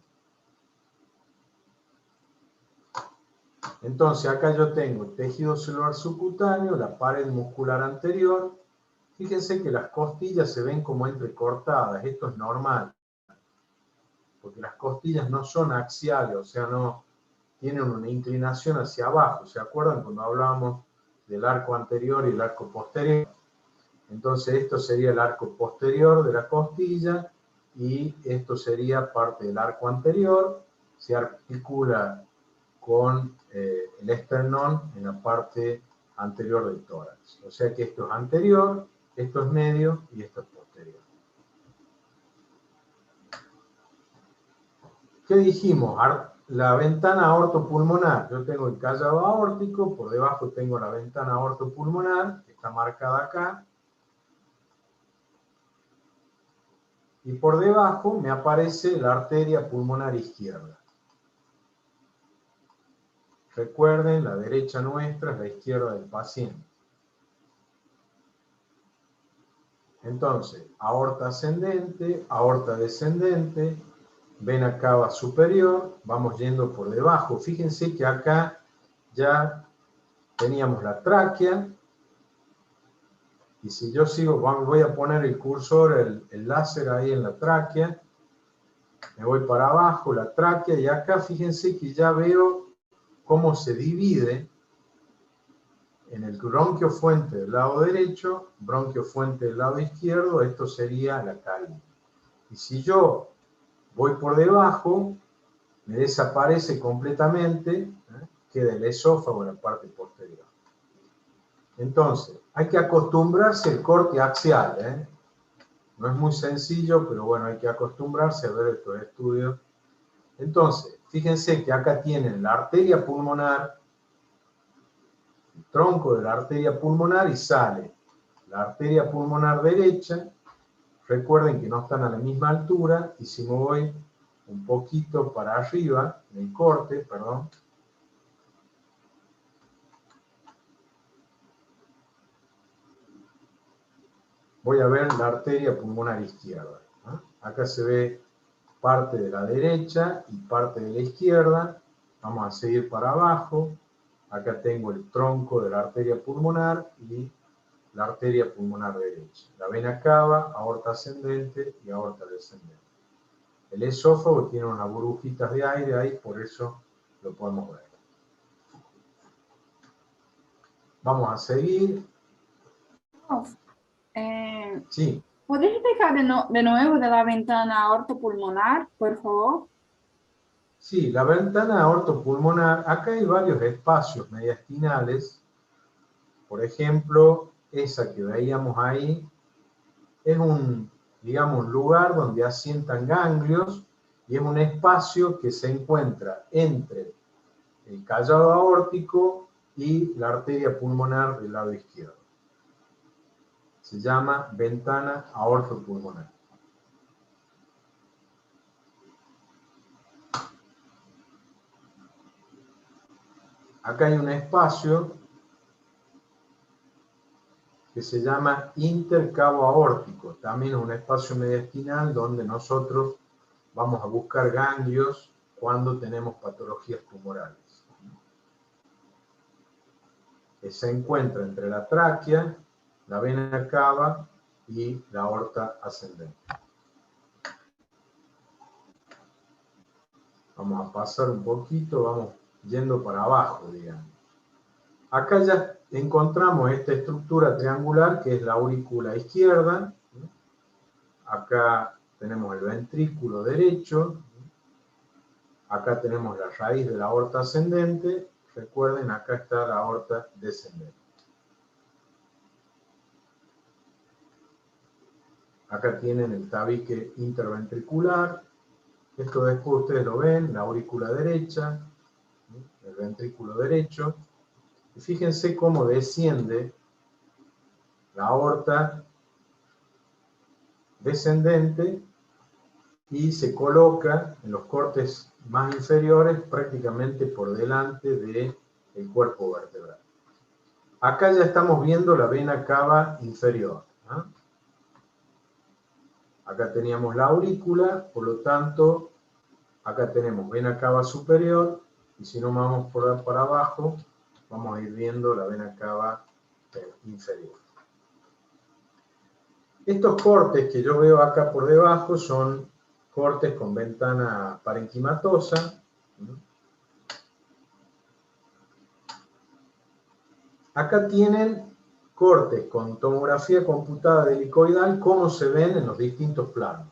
Entonces acá yo tengo el tejido celular subcutáneo, la pared muscular anterior. Fíjense que las costillas se ven como entrecortadas, esto es normal. porque las costillas no son axiales, o sea, no tienen una inclinación hacia abajo. ¿Se acuerdan cuando hablábamos del arco anterior y el arco posterior? Entonces esto sería el arco posterior de la costilla y esto sería parte del arco anterior, se articula con el esternón en la parte anterior del tórax. O sea que esto es anterior, esto es medio y esto es posterior. ¿Qué dijimos? La ventana aortopulmonar. Yo tengo el callado aórtico, por debajo tengo la ventana aortopulmonar, que está marcada acá. Y por debajo me aparece la arteria pulmonar izquierda. Recuerden, la derecha nuestra es la izquierda del paciente. Entonces, aorta ascendente, aorta descendente, vena cava superior, vamos yendo por debajo. Fíjense que acá ya teníamos la tráquea, y si yo sigo, voy a poner el cursor, el láser ahí en la tráquea, me voy para abajo, la tráquea, y acá fíjense que ya veo cómo se divide en el bronquio fuente del lado derecho, bronquio fuente del lado izquierdo, esto sería la caída. Y si yo voy por debajo, me desaparece completamente, queda el esófago en la parte posterior. Entonces, hay que acostumbrarse al corte axial, No es muy sencillo, pero bueno, hay que acostumbrarse a ver estos estudios. Entonces, fíjense que acá tienen la arteria pulmonar, el tronco de la arteria pulmonar y sale la arteria pulmonar derecha. Recuerden que no están a la misma altura y si me voy un poquito para arriba, en el corte, perdón, voy a ver la arteria pulmonar izquierda. Acá se ve parte de la derecha y parte de la izquierda. Vamos a seguir para abajo. Acá tengo el tronco de la arteria pulmonar y la arteria pulmonar derecha. La vena cava, aorta ascendente y aorta descendente. El esófago tiene unas burbujitas de aire ahí, por eso lo podemos ver. Vamos a seguir. Sí. ¿Puedes explicar de nuevo de la ventana aortopulmonar, por favor? Sí, la ventana aortopulmonar, acá hay varios espacios mediastinales. Por ejemplo, esa que veíamos ahí es un, digamos, lugar donde asientan ganglios y es un espacio que se encuentra entre el callado aórtico y la arteria pulmonar del lado izquierdo. Se llama ventana aortopulmonar. Acá hay un espacio que se llama intercavo aórtico. También es un espacio mediastinal donde nosotros vamos a buscar ganglios cuando tenemos patologías tumorales. Se encuentra entre la tráquea, la vena cava y la aorta ascendente. Vamos a pasar un poquito, vamos yendo para abajo, digamos. Acá ya encontramos esta estructura triangular que es la aurícula izquierda. Acá tenemos el ventrículo derecho. Acá tenemos la raíz de la aorta ascendente. Recuerden, acá está la aorta descendente. Acá tienen el tabique interventricular. Esto después ustedes lo ven, la aurícula derecha, el ventrículo derecho. Y fíjense cómo desciende la aorta descendente y se coloca en los cortes más inferiores prácticamente por delante del cuerpo vertebral. Acá ya estamos viendo la vena cava inferior. Acá teníamos la aurícula, por lo tanto, acá tenemos vena cava superior, y si no vamos para abajo, vamos a ir viendo la vena cava inferior. Estos cortes que yo veo acá por debajo son cortes con ventana parenquimatosa. Acá tienen cortes con tomografía computada de helicoidal, cómo se ven en los distintos planos.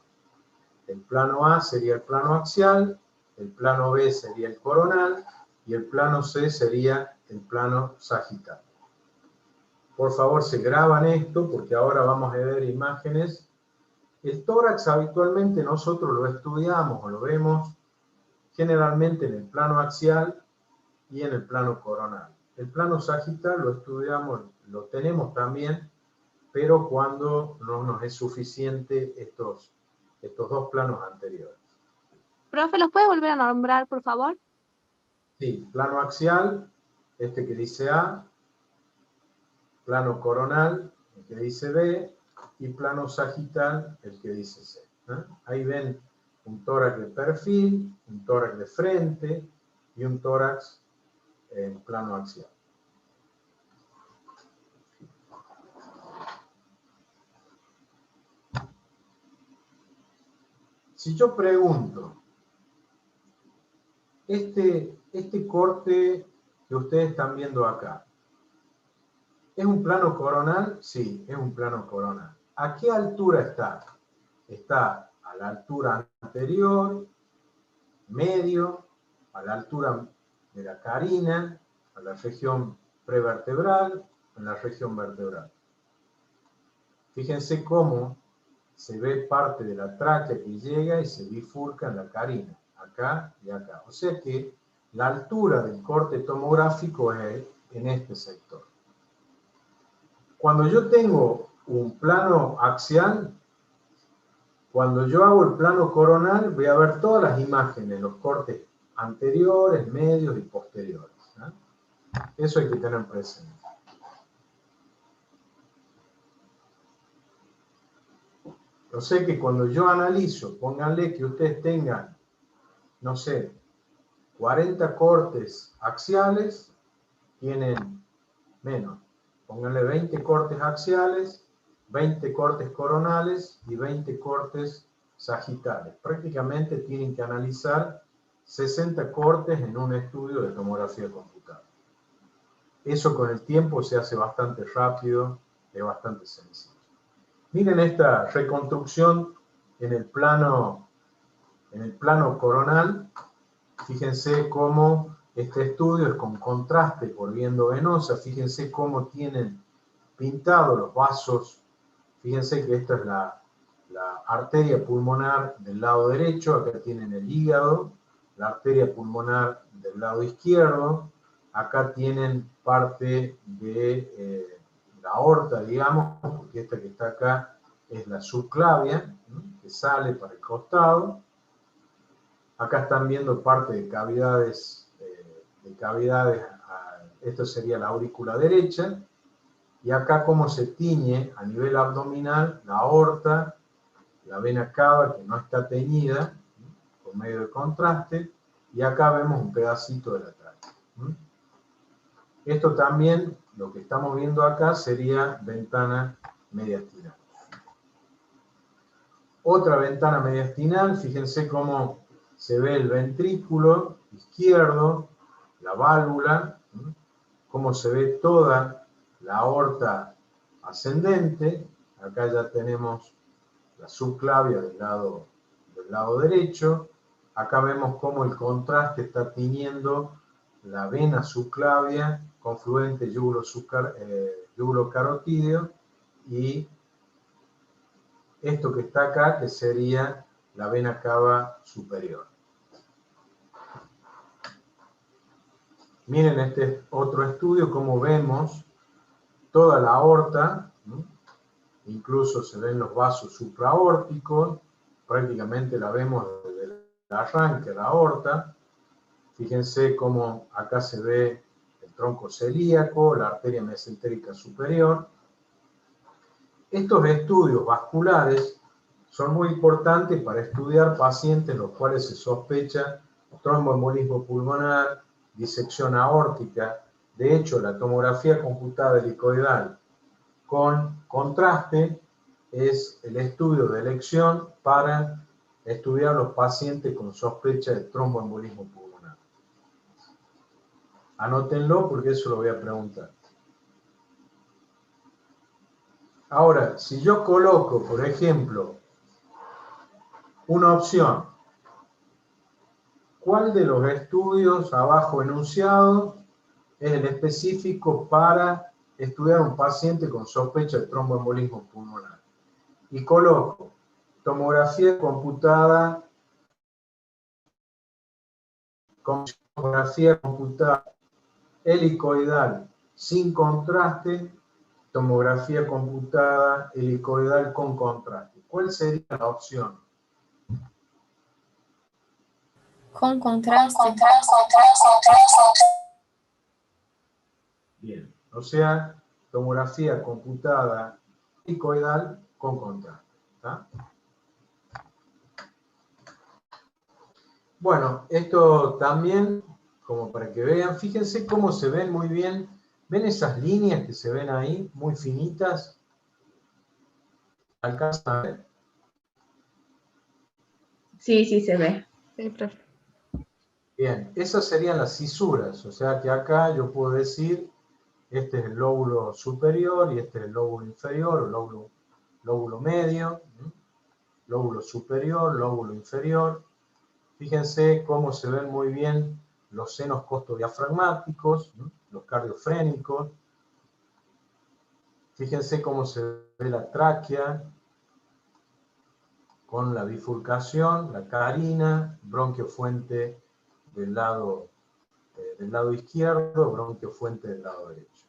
El plano A sería el plano axial, el plano B sería el coronal y el plano C sería el plano sagital. Por favor, se graban esto porque ahora vamos a ver imágenes. El tórax habitualmente nosotros lo estudiamos o lo vemos generalmente en el plano axial y en el plano coronal. El plano sagital lo estudiamos, lo tenemos también, pero cuando no nos es suficiente estos dos planos anteriores. Profe, ¿los puede volver a nombrar, por favor? Sí, plano axial, este que dice A, plano coronal, el que dice B, y plano sagital, el que dice C. Ahí ven un tórax de perfil, un tórax de frente y un tórax en plano axial. Si yo pregunto, este corte que ustedes están viendo acá, ¿es un plano coronal? Sí, es un plano coronal. ¿A qué altura está? Está a la altura anterior, medio, a la altura de la carina, a la región prevertebral, en la región vertebral. Fíjense cómo se ve parte de la tráquea que llega y se bifurca en la carina, acá y acá. O sea que la altura del corte tomográfico es en este sector. Cuando yo tengo un plano axial, cuando yo hago el plano coronal, voy a ver todas las imágenes, los cortes anteriores, medios y posteriores. Eso hay que tener presente. Yo sé que cuando yo analizo, pónganle que ustedes tengan, no sé, 40 cortes axiales, tienen menos. Pónganle 20 cortes axiales, 20 cortes coronales y 20 cortes sagitales. Prácticamente tienen que analizar 60 cortes en un estudio de tomografía computada. Eso con el tiempo se hace bastante rápido, es bastante sencillo. Miren esta reconstrucción en el plano coronal. Fíjense cómo este estudio es con contraste por vía endovenosa. Fíjense cómo tienen pintados los vasos. Fíjense que esta es la arteria pulmonar del lado derecho. Acá tienen el hígado, la arteria pulmonar del lado izquierdo. Acá tienen parte de la aorta, digamos, porque esta que está acá es la subclavia, que sale para el costado. Acá están viendo parte de cavidades, esto sería la aurícula derecha, y acá cómo se tiñe a nivel abdominal la aorta, la vena cava que no está teñida, por medio de contraste, y acá vemos un pedacito de la tráquea. Esto también, lo que estamos viendo acá, sería ventana mediastinal. Otra ventana mediastinal, fíjense cómo se ve el ventrículo izquierdo, la válvula, cómo se ve toda la aorta ascendente. Acá ya tenemos la subclavia del lado derecho. Acá vemos cómo el contraste está tiñendo la vena subclavia, confluente yúgulo-carotídeo, y esto que está acá, que sería la vena cava superior. Miren este otro estudio, cómo vemos toda la aorta, ¿no? Incluso se ven los vasos supraórticos, prácticamente la vemos desde el arranque de la aorta. Fíjense cómo acá se ve el tronco celíaco, la arteria mesentérica superior. Estos estudios vasculares son muy importantes para estudiar pacientes los cuales se sospecha tromboembolismo pulmonar, disección aórtica. De hecho, la tomografía computada helicoidal con contraste es el estudio de elección para estudiar a los pacientes con sospecha de tromboembolismo pulmonar. Anótenlo porque eso lo voy a preguntar. Ahora, si yo coloco, por ejemplo, una opción, ¿cuál de los estudios abajo enunciados es el específico para estudiar a un paciente con sospecha de tromboembolismo pulmonar? Y coloco tomografía computada, helicoidal sin contraste, tomografía computada helicoidal con contraste. ¿Cuál sería la opción? Con contraste. Bien, o sea, tomografía computada helicoidal con contraste. ¿Está? Bueno, esto también, como para que vean, fíjense cómo se ven muy bien. ¿Ven esas líneas que se ven ahí, muy finitas? ¿Alcanzan a ver? Sí, sí se ve. Sí, profe. Bien, esas serían las cisuras, o sea que acá yo puedo decir, este es el lóbulo superior y este es el lóbulo inferior, o lóbulo medio, lóbulo superior, lóbulo inferior. Fíjense cómo se ven muy bien los senos costodiafragmáticos, los cardiofrénicos. Fíjense cómo se ve la tráquea con la bifurcación, la carina, bronquiofuente del lado izquierdo, bronquiofuente del lado derecho.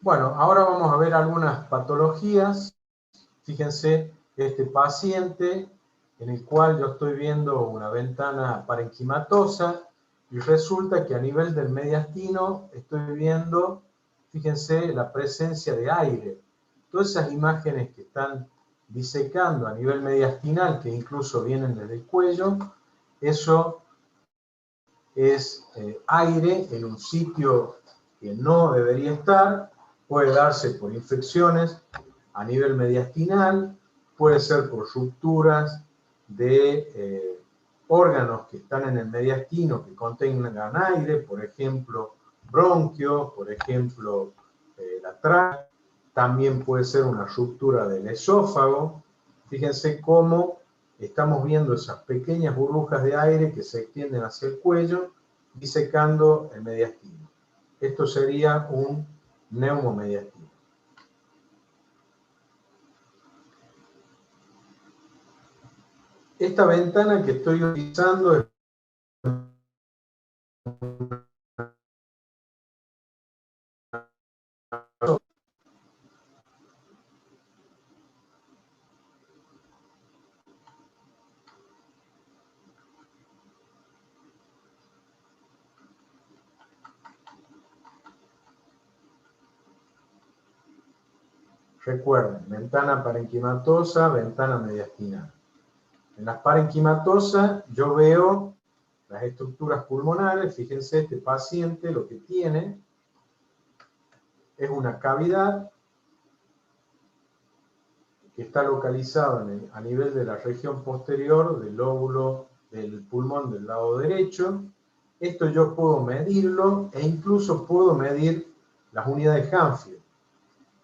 Bueno, ahora vamos a ver algunas patologías. Fíjense este paciente en el cual yo estoy viendo una ventana parenquimatosa y resulta que a nivel del mediastino estoy viendo, fíjense, la presencia de aire. Todas esas imágenes que están disecando a nivel mediastinal, que incluso vienen desde el cuello, eso es aire en un sitio que no debería estar, puede darse por infecciones a nivel mediastinal, puede ser por rupturas de órganos que están en el mediastino que contengan aire, por ejemplo, bronquios, por ejemplo, la tráquea. También puede ser una ruptura del esófago. Fíjense cómo estamos viendo esas pequeñas burbujas de aire que se extienden hacia el cuello, disecando el mediastino. Esto sería un neumomediastino. Esta ventana que estoy utilizando es recuerden, ventana parenquimatosa, ventana mediastinal. En las parenquimatosas yo veo las estructuras pulmonares. Fíjense, este paciente lo que tiene es una cavidad que está localizada a nivel de la región posterior del lóbulo del pulmón del lado derecho. Esto yo puedo medirlo e incluso puedo medir las unidades Hanfield.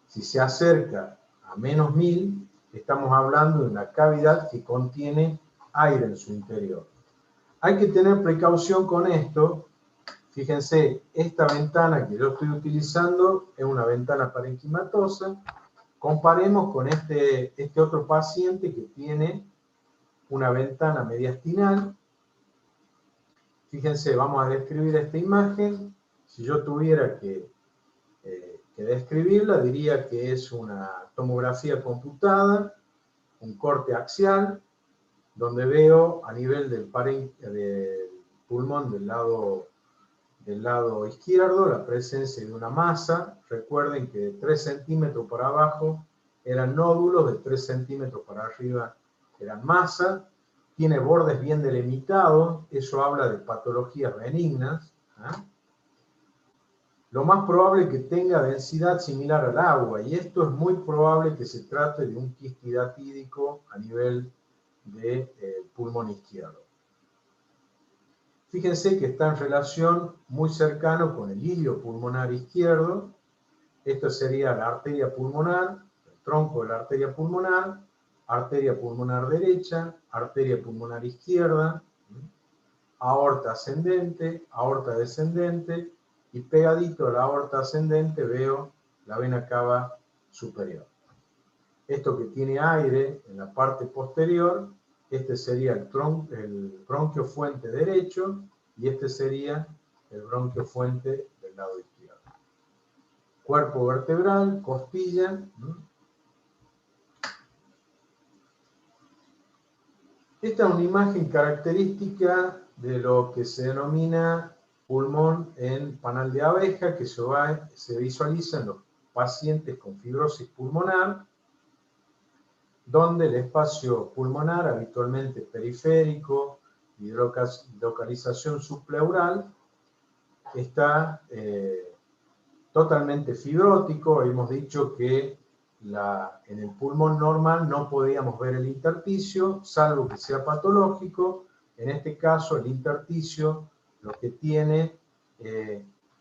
Si se acerca a menos 1000, estamos hablando de una cavidad que contiene aire en su interior. Hay que tener precaución con esto. Fíjense, esta ventana que yo estoy utilizando es una ventana parenquimatosa. Comparemos con este otro paciente que tiene una ventana mediastinal. Fíjense, vamos a describir esta imagen. Si yo tuviera que describirla, diría que es una tomografía computada, un corte axial, donde veo a nivel del pulmón del lado izquierdo la presencia de una masa. Recuerden que de 3 centímetros para abajo eran nódulos, de 3 centímetros para arriba eran masa. Tiene bordes bien delimitados, eso habla de patologías benignas. lo más probable es que tenga densidad similar al agua, y esto es muy probable que se trate de un quiste hidatídico a nivel del pulmón izquierdo. Fíjense que está en relación muy cercano con el ilio pulmonar izquierdo. Esto sería la arteria pulmonar, el tronco de la arteria pulmonar derecha, arteria pulmonar izquierda, aorta ascendente, aorta descendente, y pegadito a la aorta ascendente veo la vena cava superior. Esto que tiene aire en la parte posterior, este sería el bronquio fuente derecho, y este sería el bronquio fuente del lado izquierdo. Cuerpo vertebral, costilla. Esta es una imagen característica de lo que se denomina pulmón en panal de abeja, que se visualiza en los pacientes con fibrosis pulmonar, donde el espacio pulmonar, habitualmente periférico y de localización subpleural, está totalmente fibrótico. Hemos dicho que en el pulmón normal no podíamos ver el intersticio, salvo que sea patológico. En este caso, el intersticio lo que tiene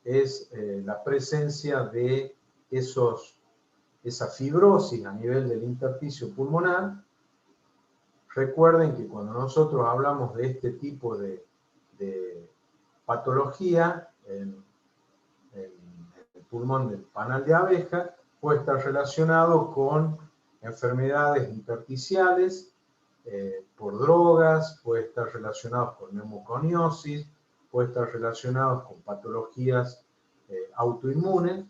es la presencia de esa fibrosis a nivel del intersticio pulmonar. Recuerden que cuando nosotros hablamos de este tipo de patología en el pulmón del panal de abeja, puede estar relacionado con enfermedades intersticiales por drogas, puede estar relacionado con neumoconiosis, puede estar relacionado con patologías autoinmunes.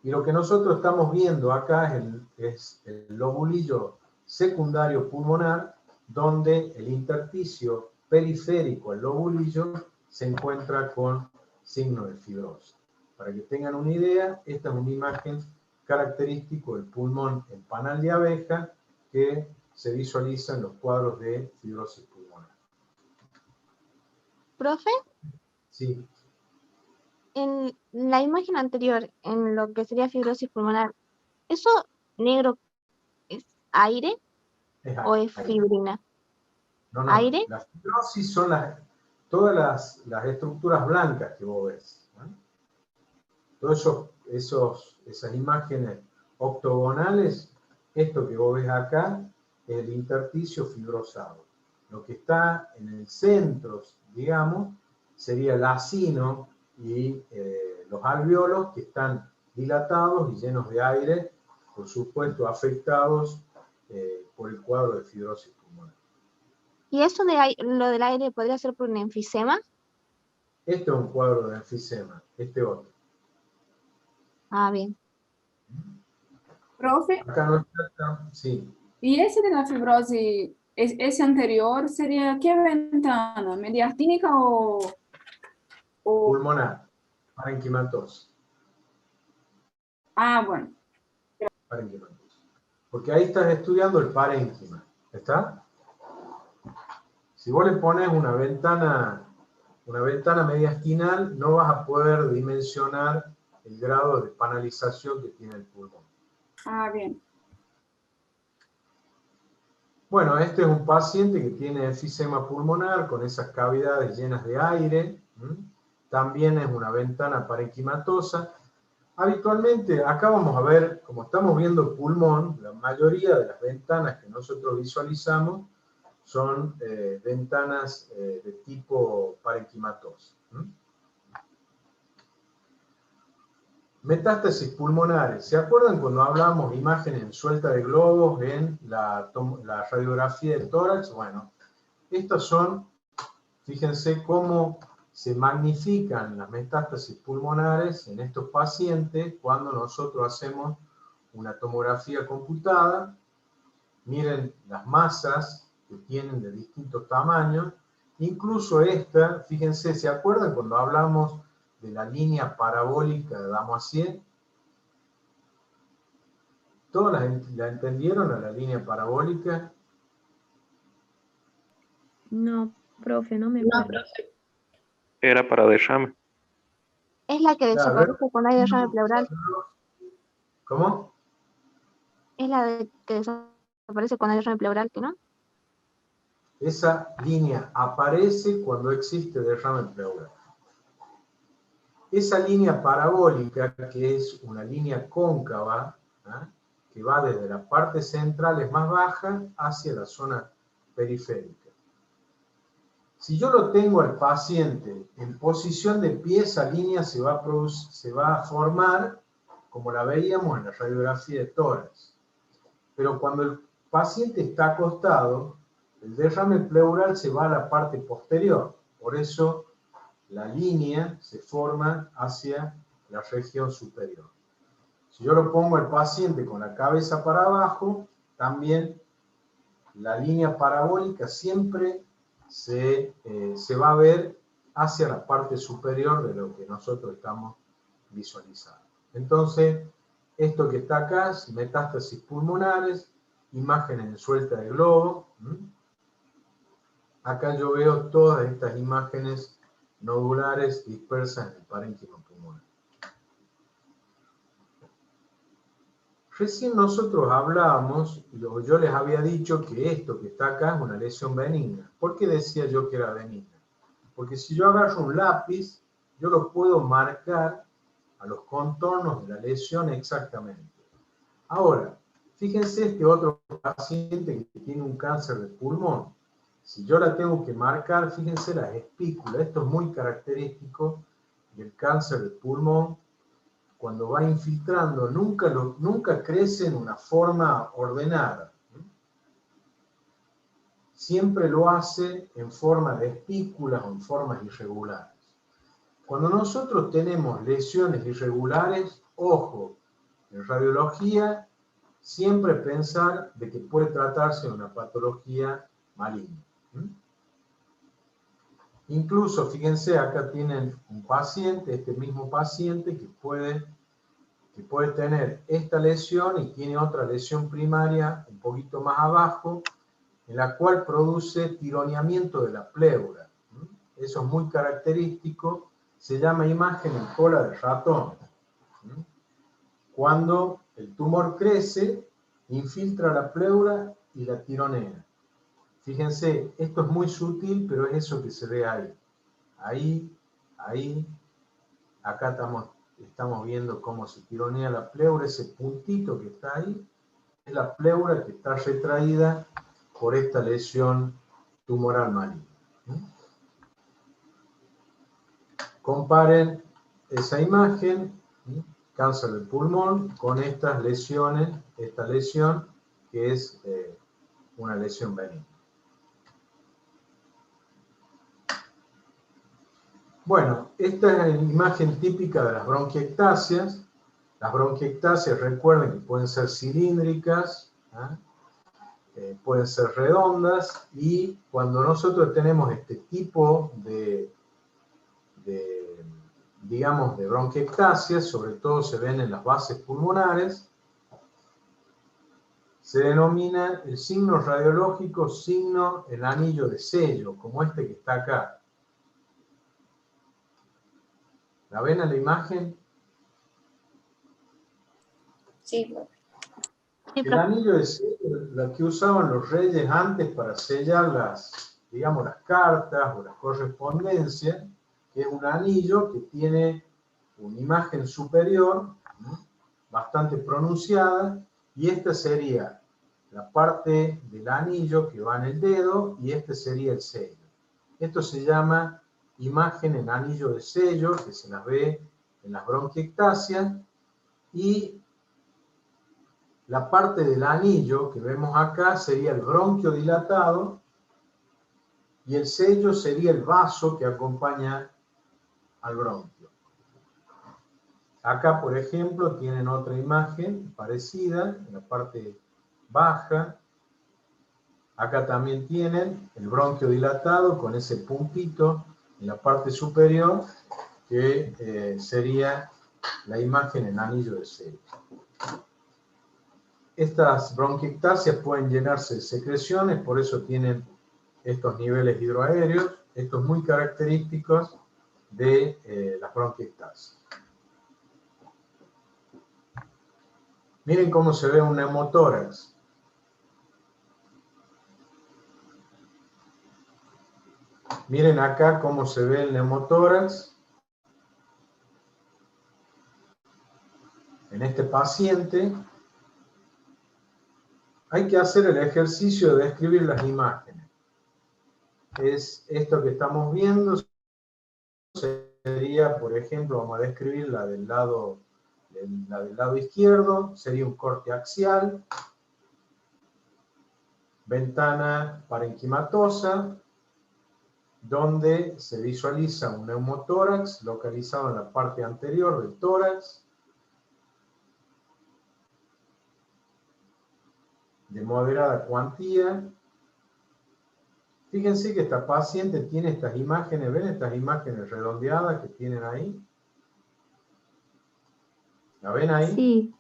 Y lo que nosotros estamos viendo acá es el lobulillo secundario pulmonar, donde el intersticio periférico al lobulillo se encuentra con signo de fibrosis. Para que tengan una idea, esta es una imagen característica del pulmón en panal de abeja que se visualiza en los cuadros de fibrosis pulmonar. Profe, Sí. en la imagen anterior, en lo que sería fibrosis pulmonar, ¿eso negro es aire o es Aire. fibrina? No, ¿Aire? la fibrosis son todas las estructuras blancas que vos ves, ¿no? Todas esas imágenes octogonales, esto que vos ves acá, es el intersticio fibrosado. Lo que está en el centro, digamos, sería el acino y los alvéolos, que están dilatados y llenos de aire, por supuesto afectados por el cuadro de fibrosis pulmonar. ¿Y eso lo del aire podría ser por un enfisema? Este es un cuadro de enfisema, este otro. Ah, bien. Profe, Acá no está, sí. ¿y ese de la fibrosis, ese anterior, sería qué ventana? ¿Mediastínica o Pulmonar, parenquimatosa. Ah, bueno. Parenquimatosa. Porque ahí estás estudiando el parénquima, ¿está? Si vos le pones una ventana mediastinal, no vas a poder dimensionar el grado de panalización que tiene el pulmón. Ah, bien. Bueno, este es un paciente que tiene enfisema pulmonar con esas cavidades llenas de aire. También es una ventana parenquimatosa. Habitualmente, acá vamos a ver, como estamos viendo pulmón, la mayoría de las ventanas que nosotros visualizamos son ventanas de tipo parenquimatosa. Metástasis pulmonares. ¿Se acuerdan cuando hablamos de imágenes sueltas de globos en la radiografía del tórax? Bueno, estas son, fíjense cómo se magnifican las metástasis pulmonares en estos pacientes cuando nosotros hacemos una tomografía computada. Miren las masas que tienen de distintos tamaños. Incluso esta, fíjense, ¿se acuerdan cuando hablamos de la línea parabólica de Damoisier? ¿Todos la entendieron a la línea parabólica? No, profe, no me acuerdo. Era para derrame. Es la que Claro, desaparece cuando hay derrame pleural. ¿cómo? Es la que desaparece cuando hay derrame pleural, ¿no? Esa línea aparece cuando existe derrame pleural. Esa línea parabólica, que es una línea cóncava, que va desde la parte central, es más baja, hacia la zona periférica. Si yo lo tengo al paciente en posición de pie, esa línea se va a formar como la veíamos en la radiografía de tórax. Pero cuando el paciente está acostado, el derrame pleural se va a la parte posterior. Por eso la línea se forma hacia la región superior. Si yo lo pongo al paciente con la cabeza para abajo, también la línea parabólica siempre se va a ver hacia la parte superior de lo que nosotros estamos visualizando. Entonces, esto que está acá es metástasis pulmonares, imágenes en suelta de globo. Acá yo veo todas estas imágenes nodulares dispersas en el parénquima pulmonar. Recién nosotros hablábamos, yo les había dicho que esto que está acá es una lesión benigna. ¿Por qué decía yo que era benigna? Porque si yo agarro un lápiz, yo lo puedo marcar a los contornos de la lesión exactamente. Ahora, fíjense este otro paciente que tiene un cáncer de pulmón. Si yo la tengo que marcar, fíjense las espículas. Esto es muy característico del cáncer de pulmón. Cuando va infiltrando, nunca crece en una forma ordenada. Siempre lo hace en forma de espículas o en formas irregulares. Cuando nosotros tenemos lesiones irregulares, ojo, en radiología, siempre pensar de que puede tratarse de una patología maligna. Incluso, fíjense, acá tienen un paciente, este mismo paciente, que puede tener esta lesión y tiene otra lesión primaria un poquito más abajo, en la cual produce tironeamiento de la pleura. Eso es muy característico, se llama imagen en cola de ratón. Cuando el tumor crece, infiltra la pleura y la tironea. Fíjense, esto es muy sutil, pero es eso que se ve ahí. Ahí, acá estamos viendo cómo se tironea la pleura, ese puntito que está ahí, es la pleura que está retraída por esta lesión tumoral maligna. Comparen esa imagen, cáncer del pulmón, con estas lesiones, esta lesión que es una lesión benigna. Bueno, esta es la imagen típica de las bronquiectasias. Las bronquiectasias, recuerden que pueden ser cilíndricas, pueden ser redondas, y cuando nosotros tenemos este tipo digamos, de bronquiectasias, sobre todo se ven en las bases pulmonares, se denomina el signo radiológico signo el anillo de sello, como este que está acá. ¿La ven en la imagen? Sí. El anillo de sello, lo que usaban los reyes antes para sellar las cartas o las correspondencias, que es un anillo que tiene una imagen superior, bastante pronunciada, y esta sería la parte del anillo que va en el dedo, y este sería el sello. Esto se llama imagen en anillo de sello, que se las ve en las bronquiectasias, y la parte del anillo que vemos acá sería el bronquio dilatado, y el sello sería el vaso que acompaña al bronquio. Acá, por ejemplo, tienen otra imagen parecida, en la parte baja. Acá también tienen el bronquio dilatado con ese puntito en la parte superior, que sería la imagen en anillo de sello. Estas bronquiectasias pueden llenarse de secreciones, por eso tienen estos niveles hidroaéreos. Esto es muy característico de las bronquiectasis. Miren cómo se ve un neumotórax. Miren acá cómo se ve el neumotórax. En este paciente hay que hacer el ejercicio de describir las imágenes. Es esto que estamos viendo, sería, por ejemplo, vamos a describir la del lado izquierdo, sería un corte axial, ventana parenquimatosa, donde se visualiza un neumotórax localizado en la parte anterior del tórax, de moderada cuantía. Fíjense que esta paciente tiene estas imágenes, ¿ven estas imágenes redondeadas que tienen ahí? ¿La ven ahí? Sí.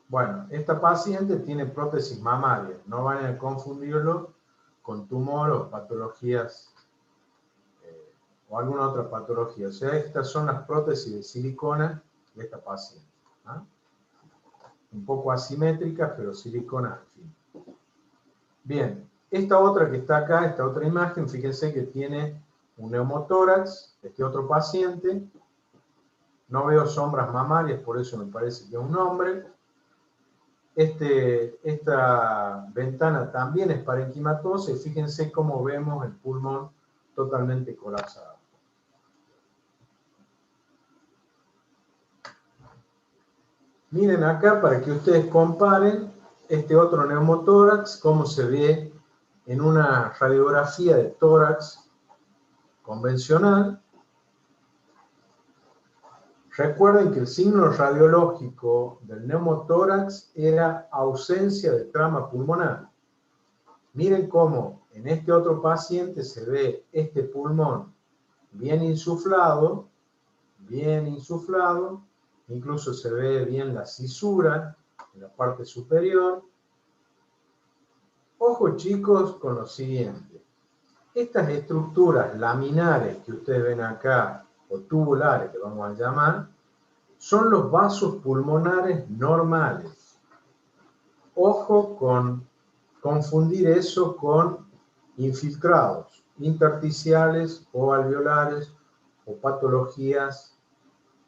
Bueno, esta paciente tiene prótesis mamaria. No vayan a confundirlo con tumor o patologías o alguna otra patología. O sea, estas son las prótesis de silicona de esta paciente. ¿Ah? Un poco asimétricas, pero silicona al fin. Bien, esta otra que está acá, esta otra imagen, fíjense que tiene un neumotórax, este otro paciente. No veo sombras mamarias, por eso me parece que es un hombre. Esta ventana también es parenquimatosa y fíjense cómo vemos el pulmón totalmente colapsado. Miren acá para que ustedes comparen este otro neumotórax, cómo se ve en una radiografía de tórax convencional. Recuerden que el signo radiológico del neumotórax era ausencia de trama pulmonar. Miren cómo en este otro paciente se ve este pulmón bien insuflado, incluso se ve bien la cisura en la parte superior. Ojo chicos con lo siguiente, estas estructuras laminares que ustedes ven acá, o tubulares que vamos a llamar, son los vasos pulmonares normales. Ojo con confundir eso con infiltrados, intersticiales o alveolares o patologías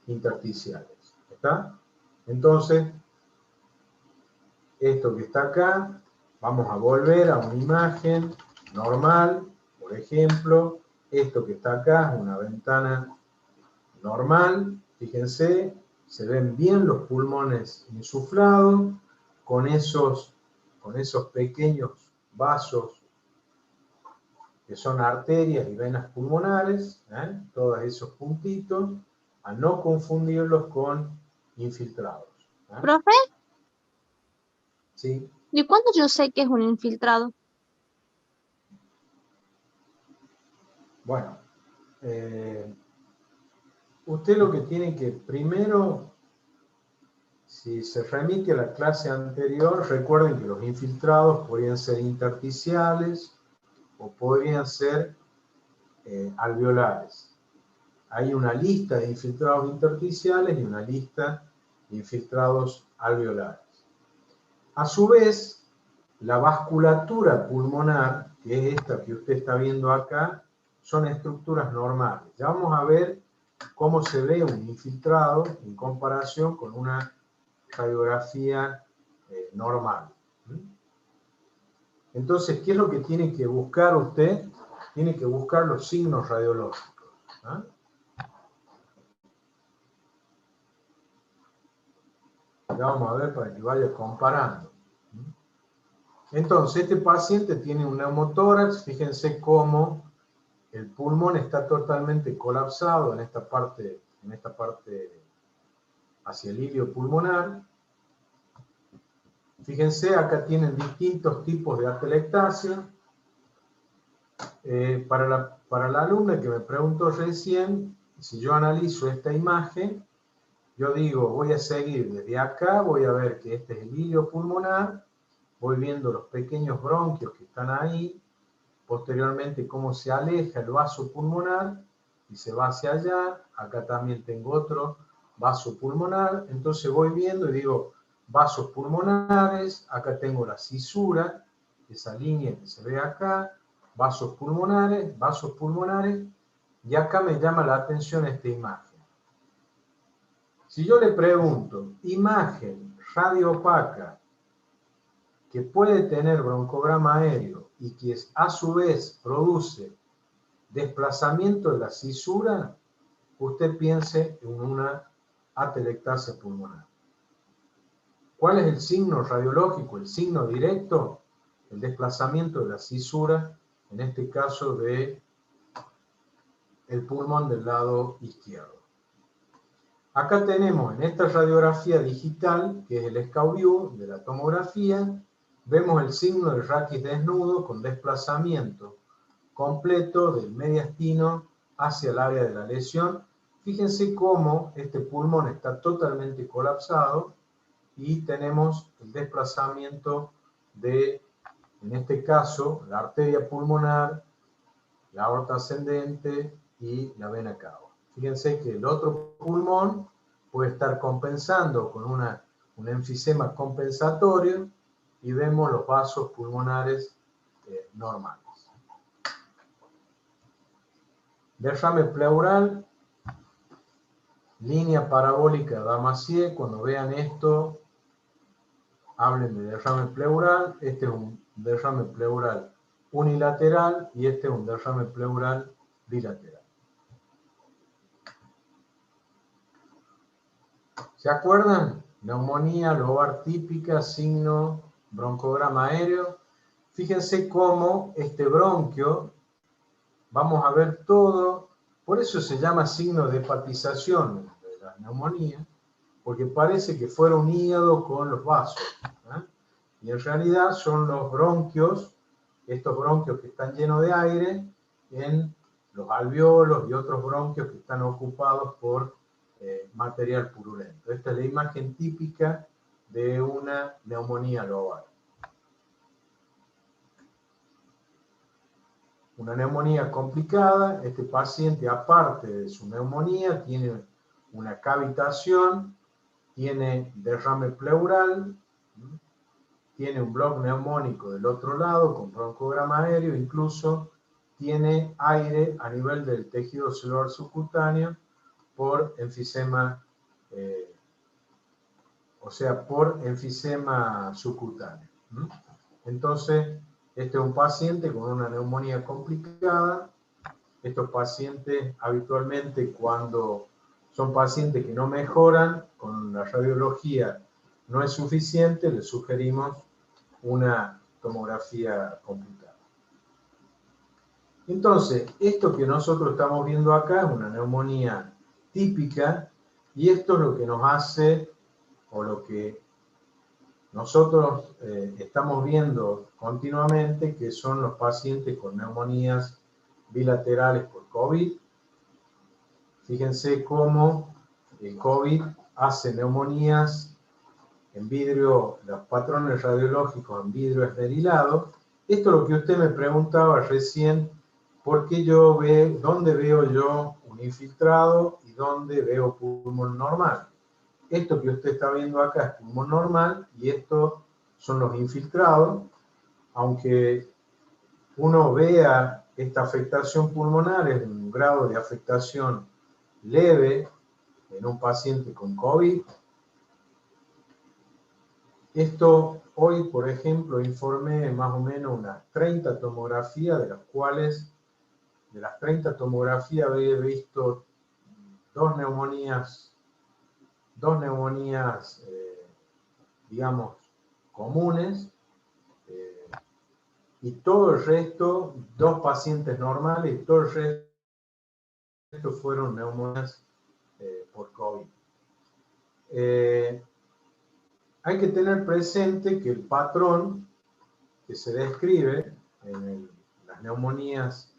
intersticiales. ¿Está? Entonces, esto que está acá, vamos a volver a una imagen normal, por ejemplo, esto que está acá es una ventana normal, fíjense, se ven bien los pulmones insuflados, con esos pequeños vasos que son arterias y venas pulmonares, todos esos puntitos, a no confundirlos con infiltrados. ¿Profe? ¿Sí? ¿Y cuándo yo sé que es un infiltrado? Bueno, usted lo que tiene que primero, si se remite a la clase anterior, recuerden que los infiltrados podrían ser intersticiales o podrían ser alveolares. Hay una lista de infiltrados intersticiales y una lista de infiltrados alveolares. A su vez, la vasculatura pulmonar, que es esta que usted está viendo acá, son estructuras normales. Ya vamos a ver cómo se ve un infiltrado en comparación con una radiografía normal. Entonces, ¿qué es lo que tiene que buscar usted? Tiene que buscar los signos radiológicos. Ya vamos a ver para que vaya comparando. Entonces, este paciente tiene un neumotórax. Fíjense cómo el pulmón está totalmente colapsado en esta parte hacia el ilio pulmonar. Fíjense, acá tienen distintos tipos de atelectasia. Para la alumna que me preguntó recién, si yo analizo esta imagen, yo digo, voy a seguir desde acá, voy a ver que este es el ilio pulmonar, voy viendo los pequeños bronquios que están ahí, posteriormente cómo se aleja el vaso pulmonar y se va hacia allá. Acá también tengo otro vaso pulmonar, entonces voy viendo y digo vasos pulmonares, acá tengo la cisura, esa línea que se ve acá, vasos pulmonares, y acá me llama la atención esta imagen. Si yo le pregunto, imagen radioopaca que puede tener broncograma aéreo y que a su vez produce desplazamiento de la cisura, usted piense en una atelectasia pulmonar. ¿Cuál es el signo radiológico, el signo directo? El desplazamiento de la cisura, en este caso de el pulmón del lado izquierdo. Acá tenemos en esta radiografía digital, que es el SCAU-View de la tomografía, vemos el signo del raquis desnudo con desplazamiento completo del mediastino hacia el área de la lesión. Fíjense cómo este pulmón está totalmente colapsado y tenemos el desplazamiento de, en este caso, la arteria pulmonar, la aorta ascendente y la vena cava. Fíjense que el otro pulmón puede estar compensando con un enfisema compensatorio y vemos los vasos pulmonares normales. Derrame pleural, línea parabólica de Damasio. Cuando vean esto, hablen de derrame pleural. Este es un derrame pleural unilateral y este es un derrame pleural bilateral. ¿Se acuerdan? Neumonía lobar típica, signo broncograma aéreo. Fíjense cómo este bronquio, vamos a ver todo, por eso se llama signo de hepatización de la neumonía, porque parece que fuera un hígado con los vasos, ¿eh? Y en realidad son los bronquios, estos bronquios que están llenos de aire, en los alveolos y otros bronquios que están ocupados por material purulento. Esta es la imagen típica de una neumonía lobar. Una neumonía complicada, este paciente, aparte de su neumonía, tiene una cavitación, tiene derrame pleural, tiene un bloque neumónico del otro lado con broncograma aéreo, incluso tiene aire a nivel del tejido celular subcutáneo por enfisema, por enfisema subcutáneo. Entonces, este es un paciente con una neumonía complicada. Estos pacientes habitualmente, cuando son pacientes que no mejoran, con la radiología no es suficiente, les sugerimos una tomografía computada. Entonces, esto que nosotros estamos viendo acá es una neumonía típica, y esto es lo que nos hace, o lo que nosotros estamos viendo continuamente, que son los pacientes con neumonías bilaterales por COVID. Fíjense cómo el COVID hace neumonías en vidrio, los patrones radiológicos en vidrio esmerilado. Esto es lo que usted me preguntaba recién, porque ¿dónde veo yo un infiltrado y dónde veo pulmón normal? Esto que usted está viendo acá es pulmón normal y estos son los infiltrados. Aunque uno vea esta afectación pulmonar, es un grado de afectación leve en un paciente con COVID. Esto hoy, por ejemplo, informé más o menos unas 30 tomografías, de las cuales, de las 30 tomografías, había visto dos neumonías, digamos, comunes, y todo el resto, dos pacientes normales, y todo el resto fueron neumonías por COVID. Hay que tener presente que el patrón que se describe en las neumonías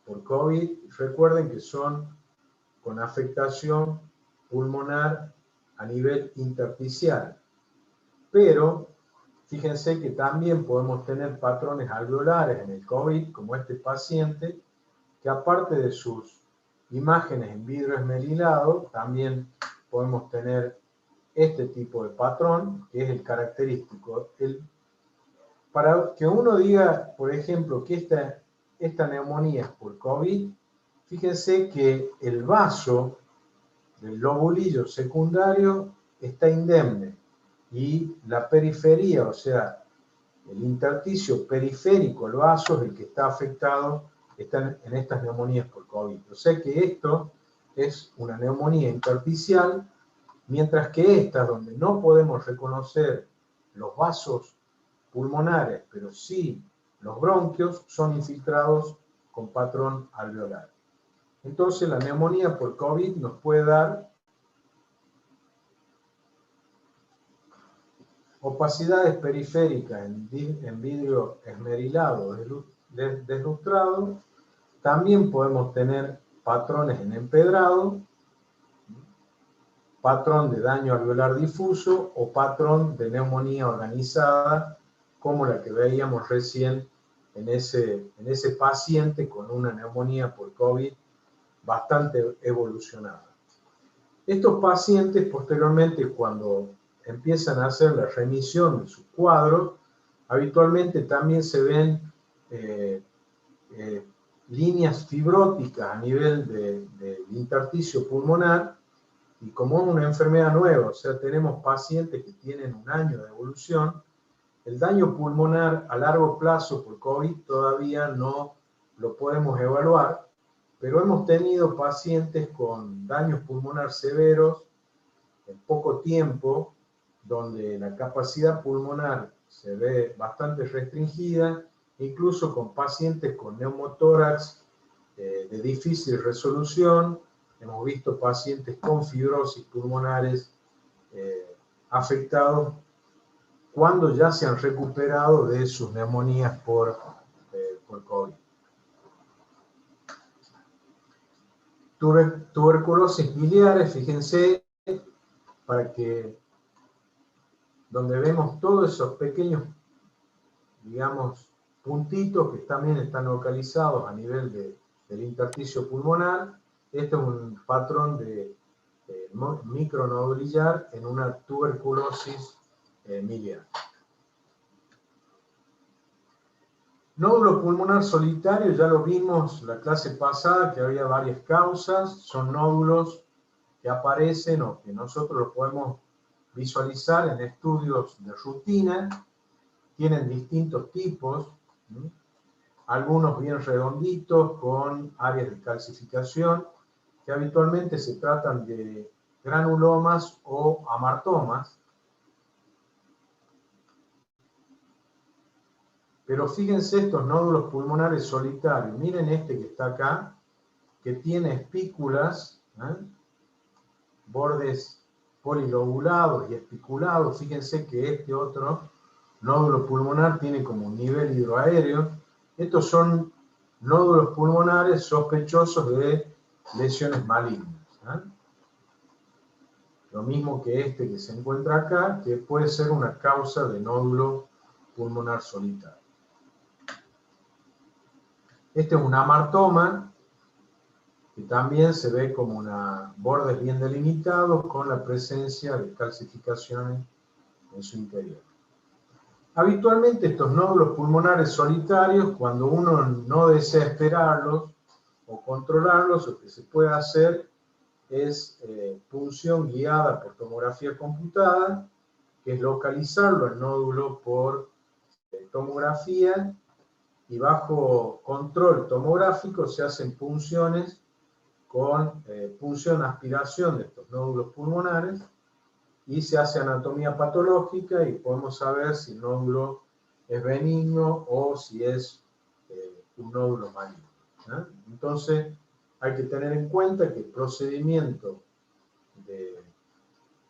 por COVID, recuerden que son con afectación pulmonar a nivel intersticial, pero Fíjense que también podemos tener patrones alveolares en el COVID, como este paciente, que aparte de sus imágenes en vidrio esmerilado, también podemos tener este tipo de patrón, que es el característico. Para que uno diga, por ejemplo, que esta neumonía es por COVID, fíjense que el vaso del lobulillo secundario está indemne y la periferia, o sea, el intersticio periférico, el vaso, es el que está afectado en estas neumonías por COVID. O sea que esto es una neumonía intersticial, mientras que estas, donde no podemos reconocer los vasos pulmonares, pero sí los bronquios, son infiltrados con patrón alveolar. Entonces la neumonía por COVID nos puede dar opacidades periféricas en vidrio esmerilado deslustrado. También podemos tener patrones en empedrado, patrón de daño alveolar difuso o patrón de neumonía organizada, como la que veíamos recién en ese paciente con una neumonía por COVID bastante evolucionada. Estos pacientes posteriormente, cuando empiezan a hacer la remisión de sus cuadros, habitualmente también se ven líneas fibróticas a nivel del intersticio pulmonar, y como es una enfermedad nueva, o sea, tenemos pacientes que tienen un año de evolución, el daño pulmonar a largo plazo por COVID todavía no lo podemos evaluar, pero hemos tenido pacientes con daños pulmonar severos en poco tiempo, donde la capacidad pulmonar se ve bastante restringida, incluso con pacientes con neumotórax de difícil resolución. Hemos visto pacientes con fibrosis pulmonares afectados cuando ya se han recuperado de sus neumonías por COVID. Tuberculosis biliares, fíjense, para que donde vemos todos esos pequeños, digamos, puntitos que también están localizados a nivel del intersticio pulmonar. Este es un patrón de micronodulillar en una tuberculosis miliar. Nódulo pulmonar solitario, ya lo vimos la clase pasada, que había varias causas. Son nódulos que aparecen o que nosotros los podemos visualizar en estudios de rutina. Tienen distintos tipos, algunos bien redonditos con áreas de calcificación, que habitualmente se tratan de granulomas o amartomas. Pero fíjense estos nódulos pulmonares solitarios. Miren este que está acá, que tiene espículas, bordes polilobulados y espiculados. Fíjense que este otro nódulo pulmonar tiene como un nivel hidroaéreo. Estos son nódulos pulmonares sospechosos de lesiones malignas. Lo mismo que este que se encuentra acá, que puede ser una causa de nódulo pulmonar solitario. Este es un amartoma, que también se ve como bordes bien delimitados con la presencia de calcificaciones en su interior. Habitualmente estos nódulos pulmonares solitarios, cuando uno no desea esperarlos o controlarlos, lo que se puede hacer es punción guiada por tomografía computada, que es localizarlo el nódulo por tomografía, y bajo control tomográfico se hacen punciones con punción-aspiración de estos nódulos pulmonares, y se hace anatomía patológica y podemos saber si el nódulo es benigno o si es un nódulo maligno. Entonces hay que tener en cuenta que el procedimiento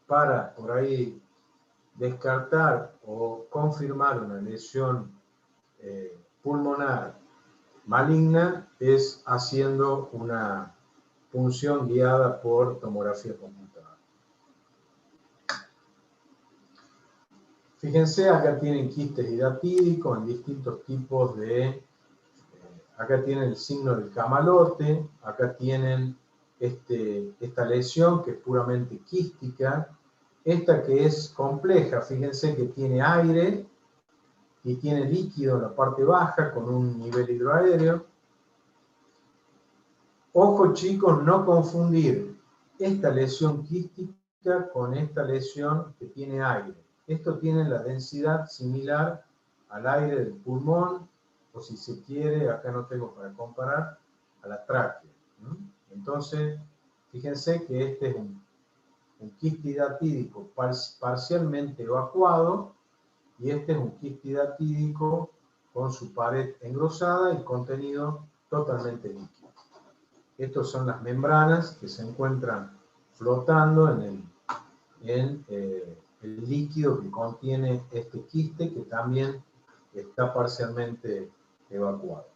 para por ahí descartar o confirmar una lesión pulmonar maligna es haciendo una punción guiada por tomografía computada. Fíjense, acá tienen quistes hidratídicos en distintos tipos de... acá tienen el signo del camalote, acá tienen esta lesión que es puramente quística, esta que es compleja, fíjense que tiene aire y tiene líquido en la parte baja con un nivel hidroaéreo. Ojo chicos, no confundir esta lesión quística con esta lesión que tiene aire. Esto tiene la densidad similar al aire del pulmón, o si se quiere, acá no tengo para comparar, a la tráquea. Entonces, fíjense que este es un quiste hidatídico parcialmente evacuado, y este es un quiste hidatídico con su pared engrosada y contenido totalmente líquido. Estas son las membranas que se encuentran flotando en el líquido que contiene este quiste, que también está parcialmente evacuado.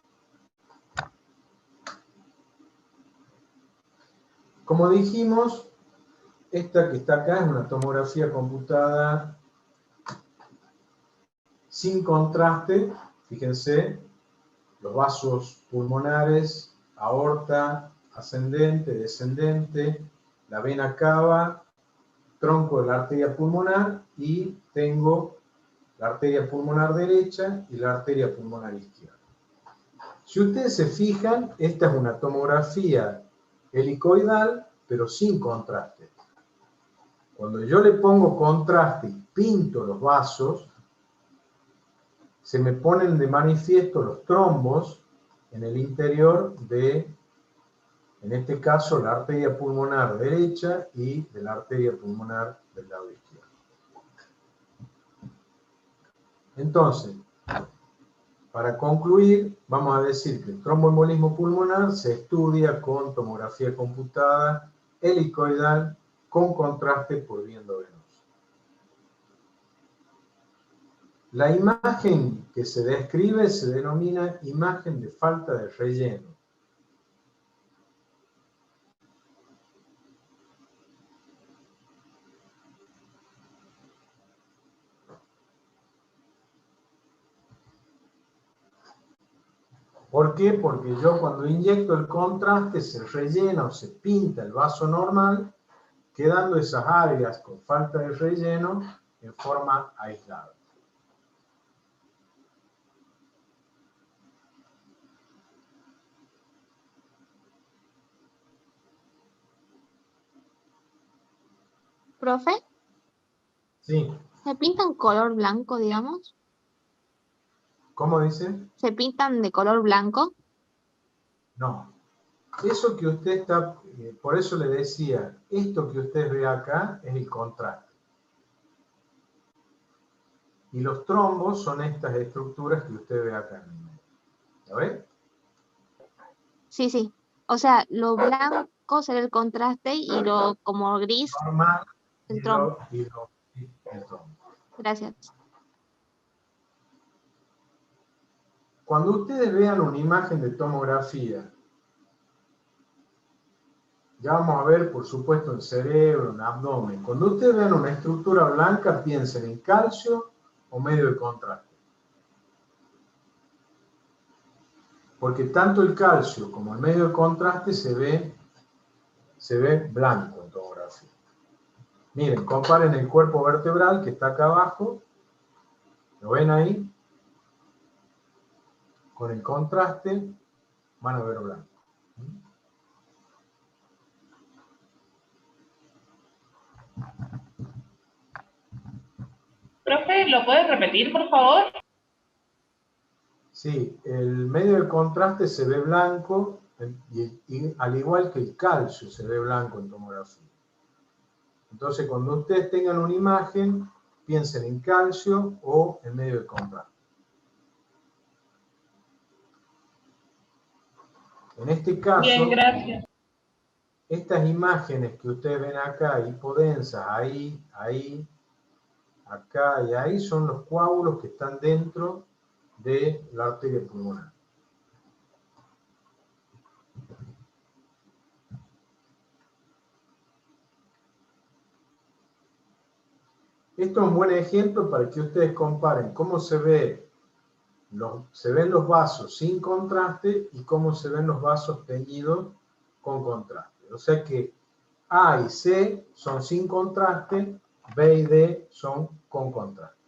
Como dijimos, esta que está acá es una tomografía computada sin contraste. Fíjense, los vasos pulmonares, aorta, ascendente, descendente, la vena cava, tronco de la arteria pulmonar, y tengo la arteria pulmonar derecha y la arteria pulmonar izquierda. Si ustedes se fijan, esta es una tomografía helicoidal, pero sin contraste. Cuando yo le pongo contraste y pinto los vasos, se me ponen de manifiesto los trombos en el interior de, en este caso, la arteria pulmonar derecha y de la arteria pulmonar del lado izquierdo. Entonces, para concluir, vamos a decir que el tromboembolismo pulmonar se estudia con tomografía computada helicoidal con contraste por vía endovenosa. La imagen que se describe se denomina imagen de falta de relleno. ¿Por qué? Porque yo cuando inyecto el contraste se rellena o se pinta el vaso normal, quedando esas áreas con falta de relleno en forma aislada. Profe, Sí, ¿se pintan color blanco, digamos? ¿cómo dice? ¿Se pintan de color blanco? No. Eso que usted está, por eso le decía, esto que usted ve acá es el contraste. Y los trombos son estas estructuras que usted ve acá en el medio. ¿Lo ve? Sí, sí. O sea, lo blanco será el contraste y lo como gris Normal el trombo. y el trombo. Gracias. Cuando ustedes vean una imagen de tomografía, ya vamos a ver, por supuesto, en cerebro, en abdomen. Cuando ustedes vean una estructura blanca, piensen en calcio o medio de contraste. Porque tanto el calcio como el medio de contraste se ve blanco en tomografía. Miren, comparen el cuerpo vertebral que está acá abajo. ¿Lo ven ahí? Con el contraste van a ver blanco. Profe, ¿lo puedes repetir, por favor? Sí, el medio de contraste se ve blanco y al igual que el calcio se ve blanco en tomografía. Entonces, cuando ustedes tengan una imagen, piensen en calcio o en medio de contraste. En este caso, Bien, gracias. estas imágenes que ustedes ven acá, hipodensas, ahí, acá y ahí, son los coágulos que están dentro de la arteria pulmonar. Esto es un buen ejemplo para que ustedes comparen cómo se ven los vasos sin contraste y cómo se ven los vasos teñidos con contraste. O sea que A y C son sin contraste, B y D son con contraste.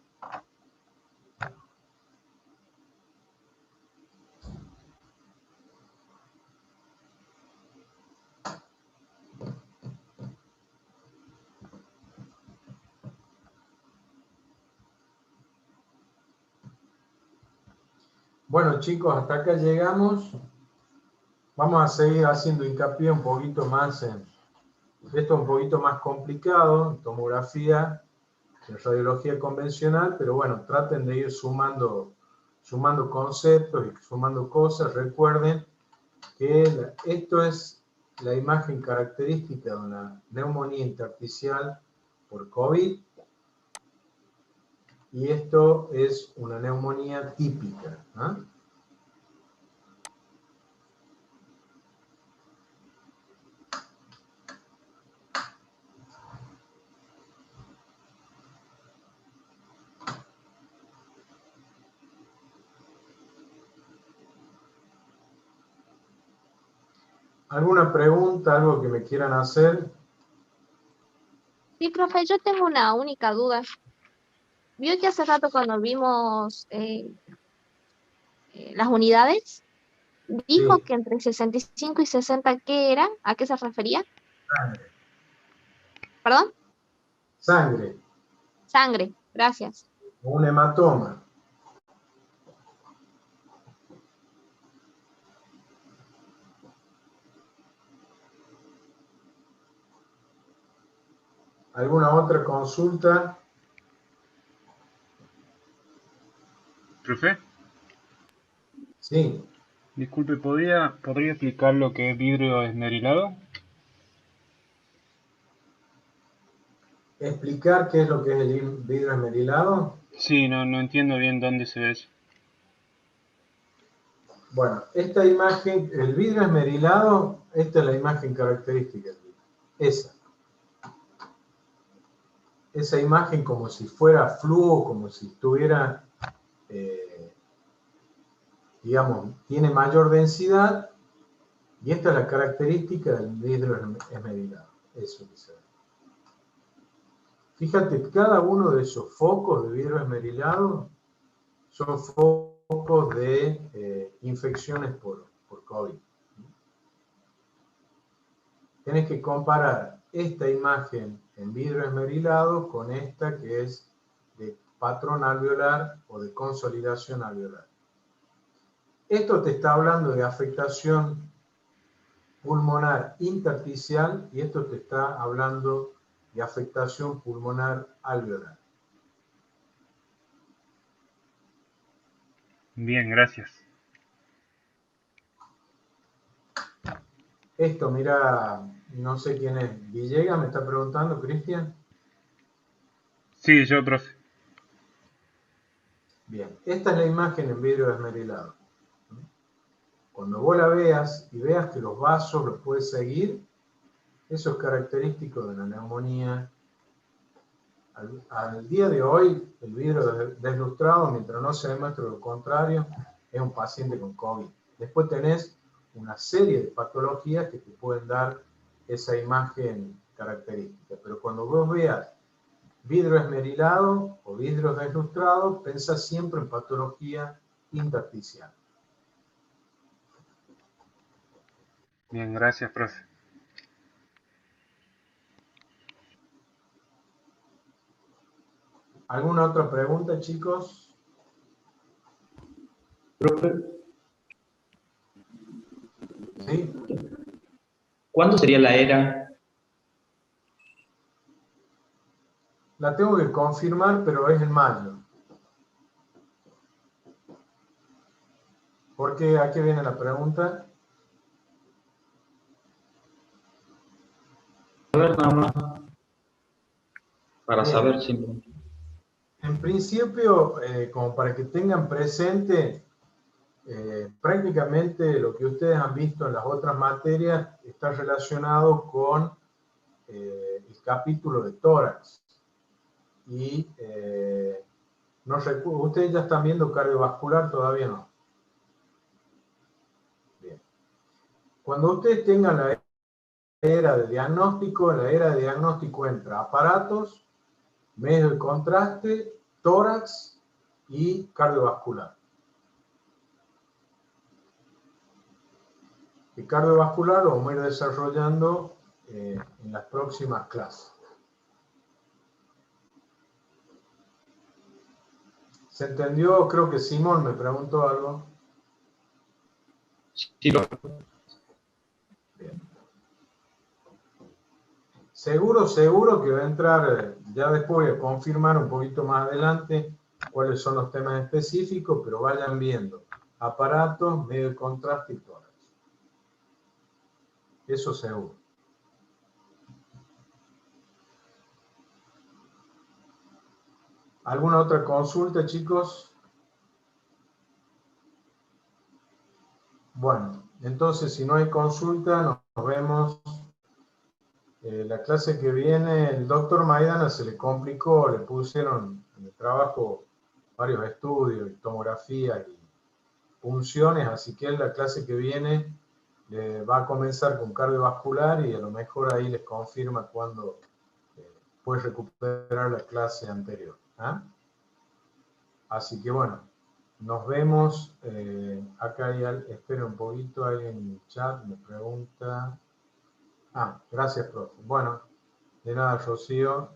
Bueno, chicos, hasta acá llegamos. Vamos a seguir haciendo hincapié un poquito más en esto, un poquito más complicado, en tomografía, en radiología convencional, pero bueno, traten de ir sumando conceptos y sumando cosas. Recuerden que esto es la imagen característica de una neumonía intersticial por COVID, y esto es una neumonía típica, ¿no? ¿Alguna pregunta, algo que me quieran hacer? Sí, profe, yo tengo una única duda. Vio que hace rato cuando vimos las unidades, dijo Sí, que entre 65 y 60, ¿qué era? ¿A qué se refería? sangre. ¿Perdón? Sangre, Sangre, gracias. un hematoma. ¿Alguna otra consulta? Profe, Sí. disculpe, ¿podría explicar lo que es vidrio esmerilado? ¿Explicar qué es lo que es el vidrio esmerilado? Sí, no entiendo bien dónde se ve eso. Bueno, esta imagen, el vidrio esmerilado, esta es la imagen característica del vidrio. Esa imagen como si fuera fluo, como si estuviera, digamos, tiene mayor densidad, y esta es la característica del vidrio esmerilado. Eso que se ve. Fíjate, cada uno de esos focos de vidrio esmerilado son focos de infecciones por COVID. Tienes que comparar esta imagen en vidrio esmerilado con esta que es de patrón alveolar o de consolidación alveolar. Esto te está hablando de afectación pulmonar intersticial y esto te está hablando de afectación pulmonar alveolar. Bien, gracias. Esto, mira, no sé quién es. Villegas me está preguntando, Cristian. Sí, yo, profe. Bien, esta es la imagen en vidrio esmerilado. Cuando vos la veas y veas que los vasos los puedes seguir, eso es característico de la neumonía. Al día de hoy, el vidrio deslustrado, mientras no se demuestre lo contrario, es un paciente con COVID. Después tenés una serie de patologías que te pueden dar esa imagen característica. Pero cuando vos veas vidrio esmerilado o vidrio deslustrado, pensá siempre en patología intersticial. Bien, gracias, profe. ¿Alguna otra pregunta, chicos? Profe, ¿Sí? ¿cuándo sería la era? La tengo que confirmar, pero es en mayo. ¿Por qué? ¿A qué viene la pregunta? A ver, nada más, para Bien. saber simplemente. En principio, como para que tengan presente, prácticamente lo que ustedes han visto en las otras materias está relacionado con el capítulo de tórax. y no recuerdo, ¿ustedes ya están viendo cardiovascular? Todavía no. Bien. Cuando ustedes tengan la era de diagnóstico, en la era de diagnóstico entra aparatos, medios de contraste, tórax y cardiovascular. El cardiovascular lo vamos a ir desarrollando en las próximas clases. ¿Se entendió? Creo que Simón me preguntó algo. Sí, Bien. Seguro que va a entrar, ya después voy a confirmar un poquito más adelante cuáles son los temas específicos, pero vayan viendo aparatos, medio de contraste y tórax. Eso seguro. ¿Alguna otra consulta, chicos? Bueno, entonces si no hay consulta, nos vemos. La clase que viene, el doctor Maidana se le complicó, le pusieron en el trabajo varios estudios, tomografía y punciones, así que en la clase que viene va a comenzar con cardiovascular y a lo mejor ahí les confirma cuándo puede recuperar la clase anterior. ¿Ah? Así que bueno, nos vemos. Acá hay, esperen un poquito, alguien en el chat me pregunta. Gracias, profe. Bueno, de nada, Rocío.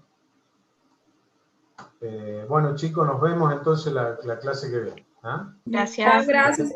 Bueno, chicos, nos vemos entonces la clase que viene. ¿Ah? Gracias. Gracias.